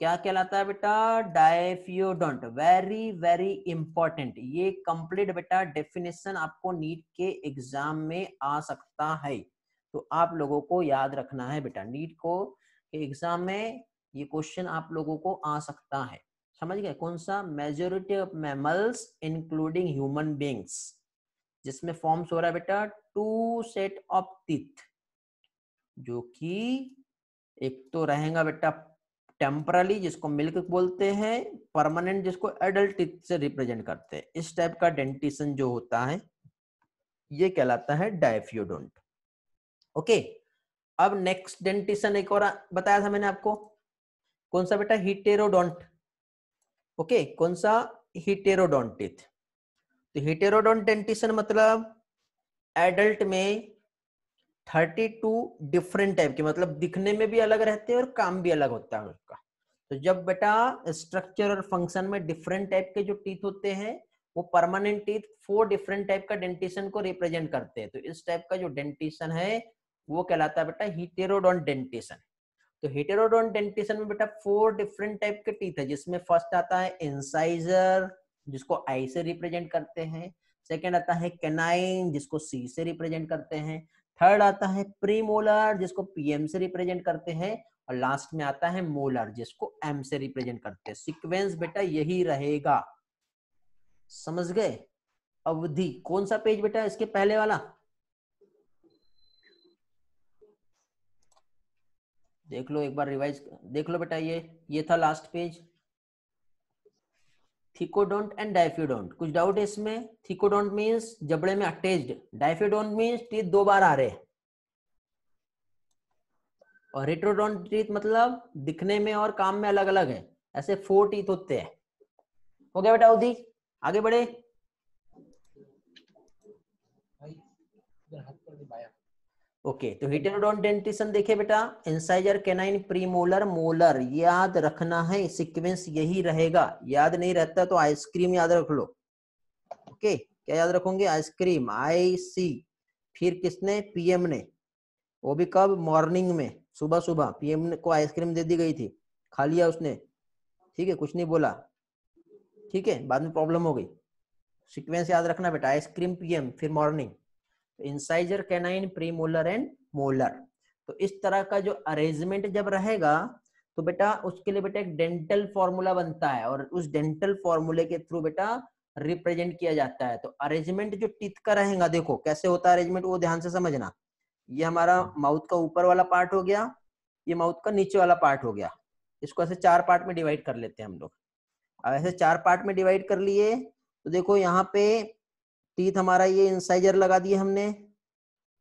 क्या कहलाता है बेटा, डायफियोडोंट। वेरी वेरी इंपॉर्टेंट, ये कंप्लीट बेटा डेफिनेशन आपको नीट के एग्जाम में आ सकता है, तो आप लोगों को याद रखना है बेटा। नीट को के एग्जाम में ये क्वेश्चन आप लोगों को आ सकता है, समझ गए। कौन सा, majority of mammals including human beings, जिसमें फॉर्म्स हो रहा है बेटा 2 सेट ऑफ टीथ, जो कि एक तो रहेगा बेटा टेम्परली जिसको मिल्क बोलते हैं, परमानेंट जिसको एडल्ट टीथ से रिप्रेजेंट करते हैं। इस टाइप का डेंटिशन जो होता है ये कहलाता है डायफियोडोंट। ओके, अब नेक्स्ट डेंटिशन एक और बताया था मैंने आपको, कौन सा बेटा, हिटेरोडोंट। ओके, कौन सा, हिटेरोडोंटिथ। तो हिटेरोडोंट डेंटिशन मतलब एडल्ट में 32 डिफरेंट टाइप के, मतलब दिखने में भी अलग रहते हैं और काम भी अलग होता है उसका। तो जब बेटा स्ट्रक्चर और फंक्शन में डिफरेंट टाइप के जो टीथ होते हैं, वो परमानेंट टीथ 4 डिफरेंट टाइप का डेंटिशन को रिप्रेजेंट करते हैं। तो इस टाइप का जो डेंटिशन है वो कहलाता है बेटा हिटेरोडोंट डेंटिशन। तो हिटेरोडोंट डेंटिशन में बेटा 4 डिफरेंट टाइप के टीथ है, जिसमें फर्स्ट आता है इंसाइजर जिसको आई से रिप्रेजेंट करते हैं, सेकेंड आता है कैनाइन जिसको सी से रिप्रेजेंट करते हैं, थर्ड आता है प्रीमोलर जिसको पीएम से रिप्रेजेंट करते हैं, और लास्ट में आता है मोलर जिसको एम से रिप्रेजेंट करते हैं। सीक्वेंस बेटा यही रहेगा, समझ गए। अवधि कौन सा पेज बेटा, इसके पहले वाला देख लो एक बार, रिवाइज देख लो बेटा, ये था लास्ट पेज, थिकोडोंट एंड डायफियोडोंट। कुछ डाउट है इसमें? थिकोडोंट मींस जबड़े में अटैच्ड, डायफियोडोंट मींस टीथ 2 बार आ रहे हैं, और हेटेरोडोंट टीथ मतलब दिखने में और काम में अलग अलग है। ऐसे 4 टीथ होते हैं। हो गया बेटा अवधि, आगे बढ़े। ओके, तो हेटेरोडोंट डेंटिशन देखे बेटा, इंसाइजर, कैनाइन, प्रीमोलर, मोलर, याद रखना है, सीक्वेंस यही रहेगा। याद नहीं रहता तो आइसक्रीम याद रख लो। ओके, क्या याद रखोगे, आइसक्रीम, आई सी, फिर किसने, पीएम ने, वो भी कब, मॉर्निंग में, सुबह सुबह पीएम को आइसक्रीम दे दी गई थी, खा लिया उसने, ठीक है, कुछ नहीं बोला, ठीक है, बाद में प्रॉब्लम हो गई। सीक्वेंस याद रखना बेटा, आइसक्रीम पीएम फिर morning, incisor, canine, premolar and molar. तो इस तरह का जो अरेंजमेंट जब रहेगा तो बेटा उसके लिए बेटा एक डेंटल फॉर्मूला बनता है, और उस डेंटल फॉर्मूले के थ्रू बेटा रिप्रेजेंट किया जाता है। तो अरेंजमेंट जो टीथ का रहेगा, देखो कैसे होता है अरेंजमेंट, वो ध्यान से समझना। ये हमारा माउथ का ऊपर वाला पार्ट हो गया, ये माउथ का नीचे वाला पार्ट हो गया, इसको ऐसे 4 पार्ट में डिवाइड कर लेते हैं हम लोग। अब ऐसे 4 पार्ट में डिवाइड कर लिए तो देखो यहाँ पे टीथ हमारा ये इंसाइजर लगा दिए हमने,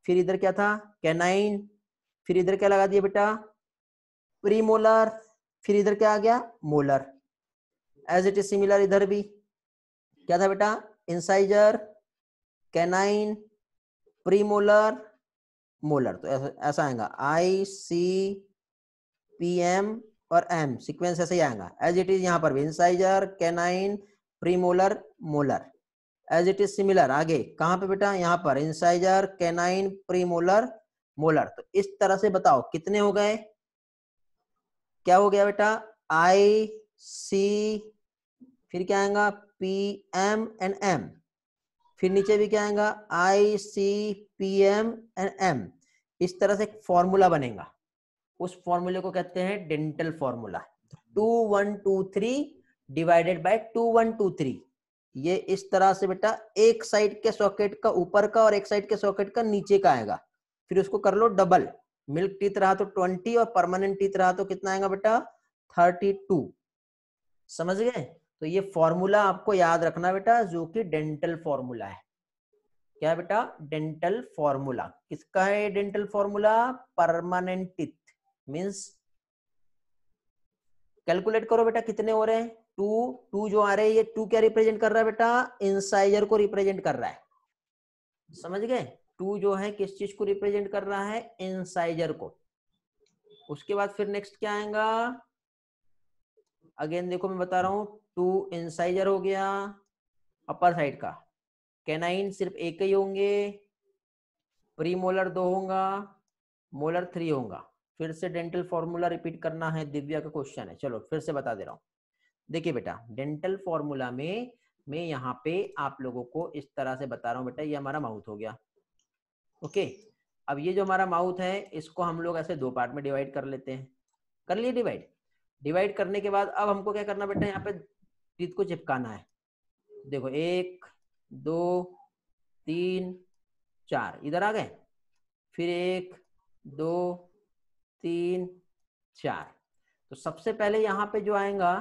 फिर इधर क्या था, कैनाइन, फिर इधर क्या लगा दिया बेटा, प्रीमोलर, फिर इधर क्या आ गया, molar. As it is similar इधर भी क्या था बेटा, इंसाइजर, कैनाइन, प्रीमोलर, मोलर। तो ऐसा आएगा आई सी पी एम और एम, सीक्वेंस ऐसे ही आएगा। एज इट इज यहाँ पर भी incisor, canine, premolar, molar, as it is similar. आगे कहाँ पे बेटा, यहाँ पर इंसाइजर, कैनाइन, प्रीमोलर, मोलर। तो इस तरह से बताओ कितने हो गए, क्या हो गया बेटा, आई सी, फिर क्या आएगा, पी एम एंड एम, फिर नीचे भी क्या आएगा, I C P M and M. इस तरह से एक फॉर्मूला बनेगा, उस फॉर्मूले को कहते हैं डेंटल फॉर्मूला। 2 1 2 3 divided by 2 1 2 3। ये इस तरह से बेटा एक साइड के सॉकेट का ऊपर का और एक साइड के सॉकेट का नीचे का आएगा, फिर उसको कर लो डबल। मिल्क टीथ रहा तो 20 और परमानेंट टीथ रहा तो कितना आएगा बेटा, 32। समझ गए। तो ये फॉर्मूला आपको याद रखना बेटा, जो कि डेंटल फॉर्मूला है। क्या है बेटा, डेंटल फॉर्मूला। किसका है dental formula, permanent teeth means, calculate करो बेटा कितने हो रहे हैं, टू जो आ रहे हैं, ये टू क्या रिप्रेजेंट कर रहा है बेटा? इंसाइजर को रिप्रेजेंट कर रहा है। समझ गए? टू जो है किस चीज को रिप्रेजेंट कर रहा है? इंसाइजर को। उसके बाद फिर नेक्स्ट क्या आएगा? अगेन देखो मैं बता रहा हूं, टू इंसाइजर हो गया अपर साइड का, कैनाइन सिर्फ एक ही होंगे, प्रीमोलर 2 होगा, मोलर 3 होगा। फिर से डेंटल फॉर्मूला रिपीट करना है, दिव्या का क्वेश्चन है। चलो फिर से बता दे रहा हूँ। देखिए बेटा, डेंटल फॉर्मूला में मैं यहाँ पे आप लोगों को इस तरह से बता रहा हूँ बेटा, ये हमारा माउथ हो गया। ओके, अब ये जो हमारा माउथ है इसको हम लोग ऐसे 2 पार्ट में डिवाइड कर लेते हैं। कर लिए डिवाइड? डिवाइड करने के बाद अब हमको क्या करना बेटा? यहाँ पे टीथ को चिपकाना है। देखो 1 2 3 4 इधर आ गए, फिर 1 2 3 4। तो सबसे पहले यहाँ पे जो आएगा,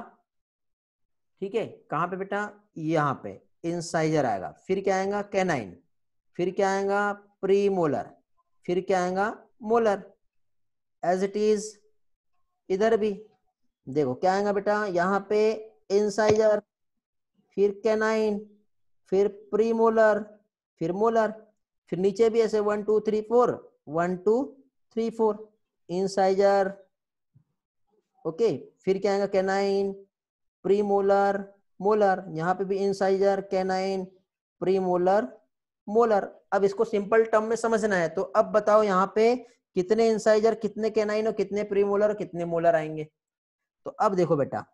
ठीक है, कहाँ पे बेटा? यहाँ पे इंसाइजर आएगा, फिर क्या आएगा? कैनाइन, फिर क्या आएगा? प्रीमोलर, फिर क्या आएगा? मोलर। एज इट इज इधर भी देखो क्या आएगा बेटा? यहाँ पे इंसाइजर, फिर कैनाइन, फिर प्रीमोलर, फिर मोलर, फिर नीचे भी ऐसे 1 2 3 4 1 2 3 4 इंसाइजर। ओके, फिर क्या आएगा? Canine, premolar, molar. यहाँ पे भी इंसाइजर, कैनाइन, प्रीमोलर, मोलर। अब इसको सिंपल टर्म में समझना है, तो अब बताओ यहाँ पे कितने इंसाइजर, कितने कैनाइन और कितने प्रीमोलर और कितने मोलर आएंगे? तो अब देखो बेटा,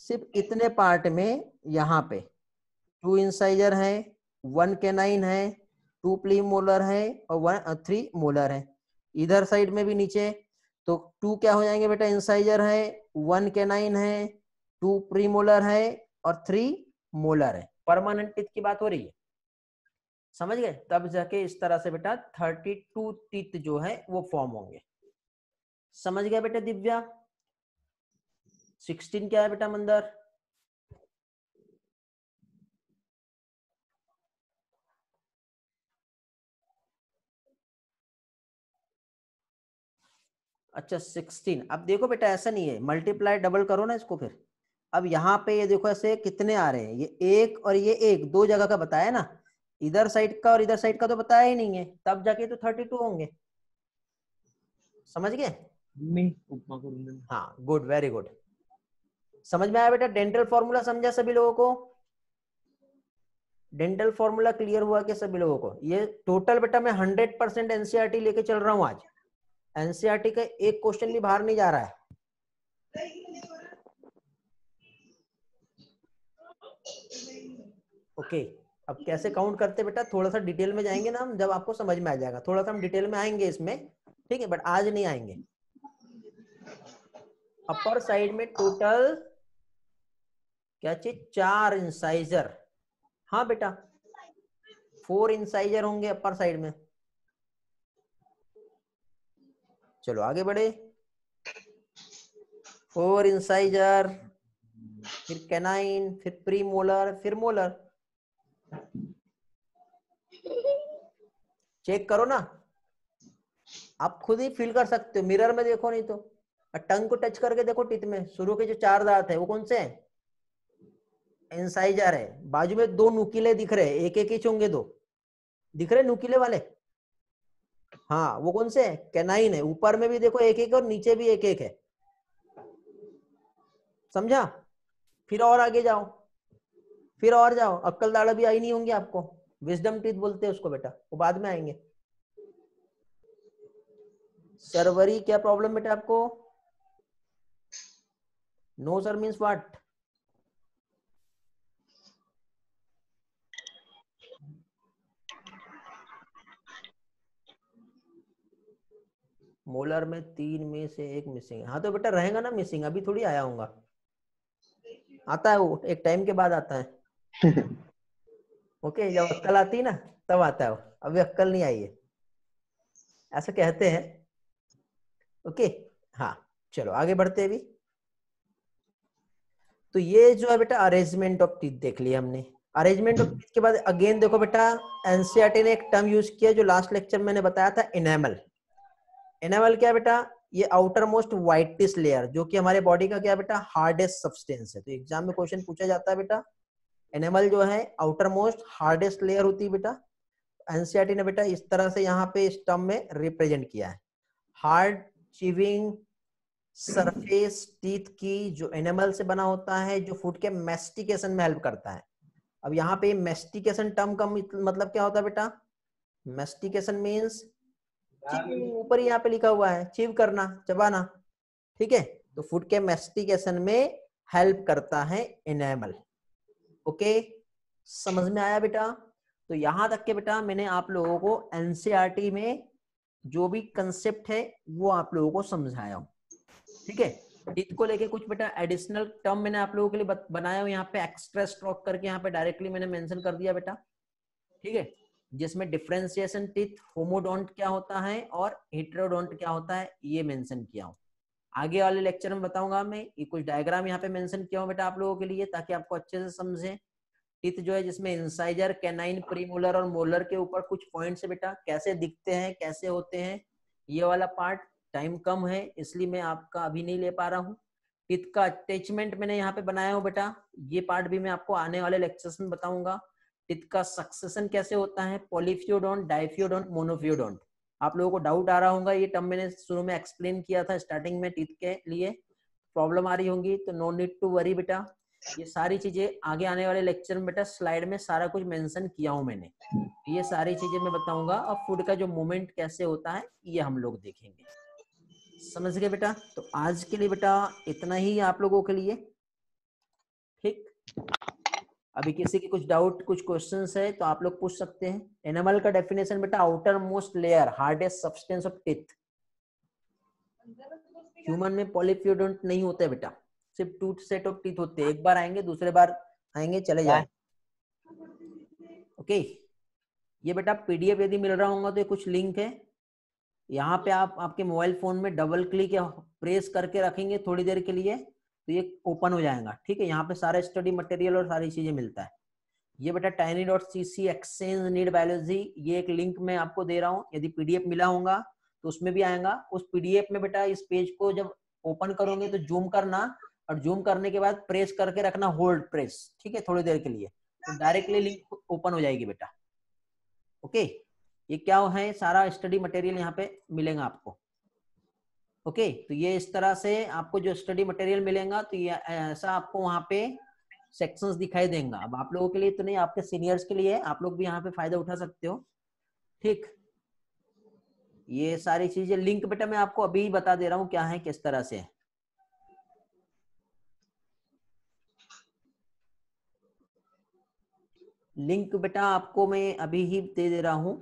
सिर्फ इतने पार्ट में यहाँ पे 2 इंसाइजर है, 1 कैनाइन है, 2 प्रीमोलर है और 3 मोलर है। इधर साइड में भी नीचे तो 2 क्या हो जाएंगे बेटा? इंसाइजर है, 1 कैनाइन है, 2 प्रीमोलर है और 3 मोलर है। परमानेंट टीथ की बात हो रही है, समझ गए? तब जाके इस तरह से बेटा 32 टीथ जो है वो फॉर्म होंगे। समझ गया बेटा दिव्या? 16 क्या है बेटा मंदर? अच्छा 16। अब देखो बेटा ऐसा नहीं है, मल्टीप्लाई डबल करो ना इसको। फिर अब यहाँ पे ये देखो ऐसे कितने आ रहे हैं, ये 1 और ये 1, 2 जगह का बताया ना, इधर साइड का और इधर साइड का तो बताया ही नहीं है, तब जाके तो 32 होंगे। समझ गए? हाँ गुड, वेरी गुड। समझ में आया बेटा? डेंटल फॉर्मूला समझा सभी लोगों को? डेंटल फॉर्मूला क्लियर हुआ कि सभी लोगों को? ये टोटल बेटा मैं 100% एनसीईआरटी लेके चल रहा हूँ आज। एनसीईआरटी का एक क्वेश्चन भी बाहर नहीं जा रहा है। ओके, अब कैसे काउंट करते बेटा थोड़ा सा डिटेल में जाएंगे ना हम, जब आपको समझ में आ जाएगा। थोड़ा सा हम डिटेल में आएंगे इसमें, ठीक है, बट आज नहीं आएंगे। अपर साइड में टोटल क्या चीज? 4 इंसाइजर। हाँ बेटा 4 इंसाइजर होंगे अपर साइड में। चलो आगे बढ़े। 4 इंसाइजर, फिर कैनाइन, फिर प्रीमोलर, फिर मोलर। चेक करो ना, आप खुद ही फील कर सकते हो, मिरर में देखो नहीं तो। टंग को टच करके देखो टीथ में, शुरू के जो 4 दांत है वो कौन से हैं? इंसाइजर है। बाजू में 2 नुकीले दिख रहे, एक एक इंच होंगे 2, दिख रहे नुकीले वाले? हाँ वो कौन से है? कैनाइन है। ऊपर में भी देखो एक एक और नीचे भी एक एक है। समझा? फिर और आगे जाओ, फिर और जाओ, अक्कल दाढ़ा भी आई नहीं होंगी आपको, विजडम टीथ बोलते हैं उसको बेटा, वो बाद में आएंगे। सर्वरी क्या प्रॉब्लम बेटा आपको? No sir means what? Molar में 3 में से एक मिसिंग है। हाँ तो बेटा रहेगा ना मिसिंग, अभी थोड़ी आया होगा, आता है वो एक टाइम के बाद आता है। ओके, जब अक्कल आती है ना तब आता है वो, अभी अक्कल नहीं आई है, ऐसा कहते हैं। ओके हाँ चलो आगे बढ़ते हैं अभी। तो ये जो है बेटा अरेंजमेंट ऑफ टीथ देख लिया हमने। अरेंजमेंट ऑफ टीथ के बाद अगेन देखो बेटा, एनसीईआरटी ने एक टर्म यूज किया जो लास्ट लेक्चर मैंने बताया था, इनेमल। इनेमल क्या बेटा? ये आउटर मोस्ट व्हाइटिश लेयर जो कि हमारे बॉडी का क्या बेटा हार्डेस्ट सब्सटेंस है। तो एग्जाम में क्वेश्चन पूछा जाता है बेटा एनिमल जो है आउटर मोस्ट हार्डेस्ट लेयर होती है बेटा। एनसीईआरटी ने बेटा इस तरह से यहाँ पे इस टर्म में रिप्रेजेंट किया है। हार्ड चीविंग सरफेस टीथ की जो एनिमल से बना होता है जो फूड के मेस्टिकेशन में हेल्प करता है। अब यहाँ पे मेस्टिकेशन टर्म का मतलब क्या होता है बेटा? मेस्टिकेशन मीन्स ऊपर ही यहाँ पे लिखा हुआ है चीव करना, चबाना, ठीक है। तो फूड के मेस्टिकेशन में हेल्प करता है एनिमल। ओके, समझ में आया बेटा? तो यहां तक के बेटा मैंने आप लोगों को एनसीईआरटी में जो भी कंसेप्ट है वो आप लोगों को समझाया हूं, ठीक है। टीथ को लेके कुछ बेटा एडिशनल टर्म मैंने आप लोगों के लिए बनाया हूं यहाँ पे एक्स्ट्रा स्ट्रोक करके यहाँ पे डायरेक्टली मैंने मेंशन कर दिया बेटा, ठीक है। जिसमें डिफरेंशिएशन टीथ होमोडोंट क्या होता है और हेटेरोडोंट क्या होता है ये मेंशन किया हूं। आगे वाले लेक्चर में बताऊंगा मैं, ये कुछ डायग्राम यहाँ पे मेंशन किया हूं बेटा आप लोगों के लिए ताकि आपको अच्छे से समझे। टीथ जो है जिसमें इंसाइजर, कैनाइन, प्रीमोलर और मोलर के ऊपर कुछ पॉइंट्स है बेटा, कैसे दिखते हैं, कैसे होते हैं, ये वाला पार्ट टाइम कम है इसलिए मैं आपका अभी नहीं ले पा रहा हूँ। टीथ का अटैचमेंट मैंने यहाँ पे बनाया हूँ बेटा, ये पार्ट भी मैं आपको आने वाले लेक्चर्स में बताऊंगा। टीथ का सक्सेशन कैसे होता है, पॉलीफ्यूडोंट, डाइफ्यूडोंट, मोनोफ्यूडोंट। आप लोगों को डाउट आ रहा होगा, ये टर्म मैंने शुरू में एक्सप्लेन किया था स्टार्टिंग में, टीथ के लिए प्रॉब्लम आ रही होंगी तो नो नीड टू वरी बेटा। ये सारी चीजें आगे आने वाले लेक्चर में बेटा स्लाइड में सारा कुछ मेंशन किया हूं मैंने, ये सारी चीजें मैं बताऊंगा। और फूड का जो मूवमेंट कैसे होता है ये हम लोग देखेंगे, समझ गए बेटा? तो आज के लिए बेटा इतना ही आप लोगों के लिए, ठीक। अभी किसी की कुछ डाउट, कुछ क्वेश्चंस है तो आप लोग पूछ सकते हैं। एनिमल का डेफिनेशन बेटा outer most layer hardest substance of teeth. Human में पॉलीफ्यूडोंट नहीं होते बेटा, सिर्फ 2 सेट ऑफ टीथ होते हैं, एक बार आएंगे दूसरे बार आएंगे चले जाए। ओके, ये बेटा पीडीएफ यदि मिल रहा होगा तो ये कुछ लिंक है, यहाँ पे आप आपके मोबाइल फोन में डबल क्लिक या प्रेस करके रखेंगे थोड़ी देर के लिए तो ये ओपन हो जाएगा, ठीक है। यहाँ पे सारा स्टडी मटेरियल और सारी चीजें मिलता है। ये बेटा tiny.cc एक्सचेंज नीड बायोलॉजी, ये एक लिंक मैं आपको दे रहा हूँ, यदि पीडीएफ मिला होगा तो उसमें भी आएगा। उस पीडीएफ में बेटा इस पेज को जब ओपन करोगे तो जूम करना, और जूम करने के बाद प्रेस करके रखना, होल्ड प्रेस, ठीक है, थोड़ी देर के लिए, तो डायरेक्टली लिंक ओपन हो जाएगी बेटा। ओके, ये क्या है, सारा स्टडी मटेरियल यहाँ पे मिलेगा आपको। ओके, तो ये इस तरह से आपको जो स्टडी मटेरियल मिलेगा तो ये ऐसा आपको वहाँ पे सेक्शंस दिखाई देंगे। अब आप लोगों के लिए तो नहीं, आपके सीनियर्स के लिए, आप लोग भी यहाँ पे फायदा उठा सकते हो, ठीक। ये सारी चीजें लिंक बेटा मैं आपको अभी बता दे रहा हूँ क्या है, किस तरह से। लिंक बेटा आपको मैं अभी ही दे दे रहा हूँ।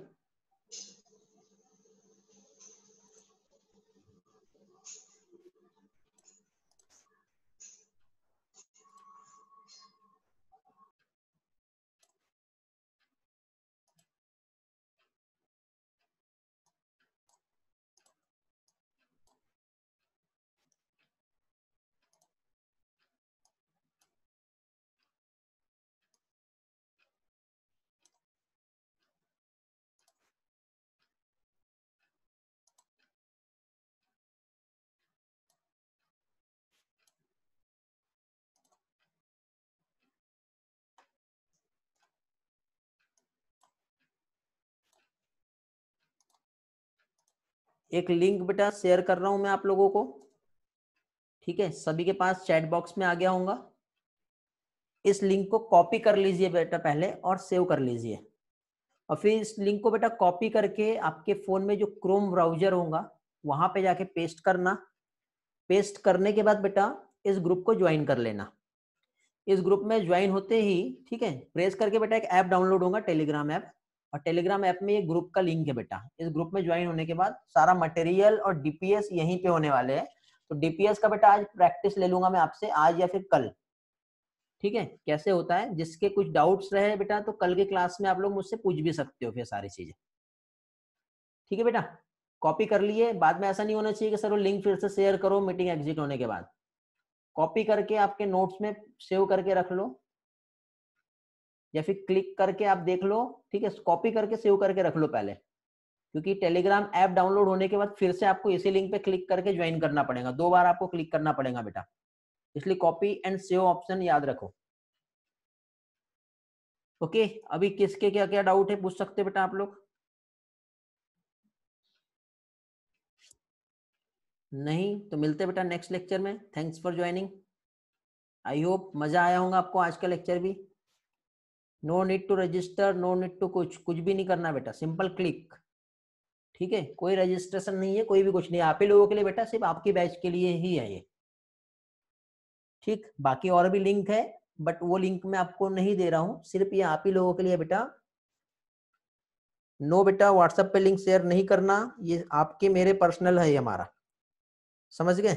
एक लिंक बेटा शेयर कर रहा हूं मैं आप लोगों को, ठीक है। सभी के पास चैट बॉक्स में आ गया होगा। इस लिंक को कॉपी कर लीजिए बेटा पहले और सेव कर लीजिए, और फिर इस लिंक को बेटा कॉपी करके आपके फोन में जो क्रोम ब्राउजर होगा वहां पे जाके पेस्ट करना। पेस्ट करने के बाद बेटा इस ग्रुप को ज्वाइन कर लेना। इस ग्रुप में ज्वाइन होते ही, ठीक है, प्रेस करके बेटा एक ऐप डाउनलोड होगा, टेलीग्राम ऐप, और टेलीग्राम ऐप में ये ग्रुप का लिंक है बेटा। इस ग्रुप में ज्वाइन होने के बाद सारा मटेरियल और डीपीएस यहीं पे होने वाले हैं। तो डीपीएस का बेटा आज प्रैक्टिस ले लूंगा मैं आपसे, आज या फिर कल, ठीक है, कैसे होता है। जिसके कुछ डाउट्स रहे बेटा तो कल के क्लास में आप लोग मुझसे पूछ भी सकते हो फिर सारी चीजें, ठीक है बेटा। कॉपी कर लिए, बाद में ऐसा नहीं होना चाहिए कि सर वो लिंक फिर से शेयर करो मीटिंग एग्जिट होने के बाद। कॉपी करके आपके नोट्स में सेव करके रख लो, या फिर क्लिक करके आप देख लो, ठीक है, कॉपी करके सेव करके रख लो पहले, क्योंकि टेलीग्राम ऐप डाउनलोड होने के बाद फिर से आपको इसी लिंक पे क्लिक करके ज्वाइन करना पड़ेगा, 2 बार आपको क्लिक करना पड़ेगा बेटा, इसलिए कॉपी एंड सेव ऑप्शन याद रखो। ओके, अभी किसके क्या क्या डाउट है पूछ सकते बेटा आप लोग? नहीं तो मिलते बेटा नेक्स्ट लेक्चर में। Thanks for joining, I hope मजा आया होगा आपको आज का लेक्चर भी। No need to register, no need to कुछ भी नहीं करना बेटा, सिंपल क्लिक, ठीक है? कोई रजिस्ट्रेशन नहीं है, कोई भी कुछ नहीं, आप ही लोगों के लिए बेटा, सिर्फ आपकी बैच के लिए ही है ये, ठीक? बाकी और भी लिंक है बट वो लिंक मैं आपको नहीं दे रहा हूँ, सिर्फ ये आप ही लोगों के लिए बेटा। नो बेटा व्हाट्सएप पे लिंक शेयर नहीं करना, ये आपके मेरे पर्सनल है हमारा, समझ गए?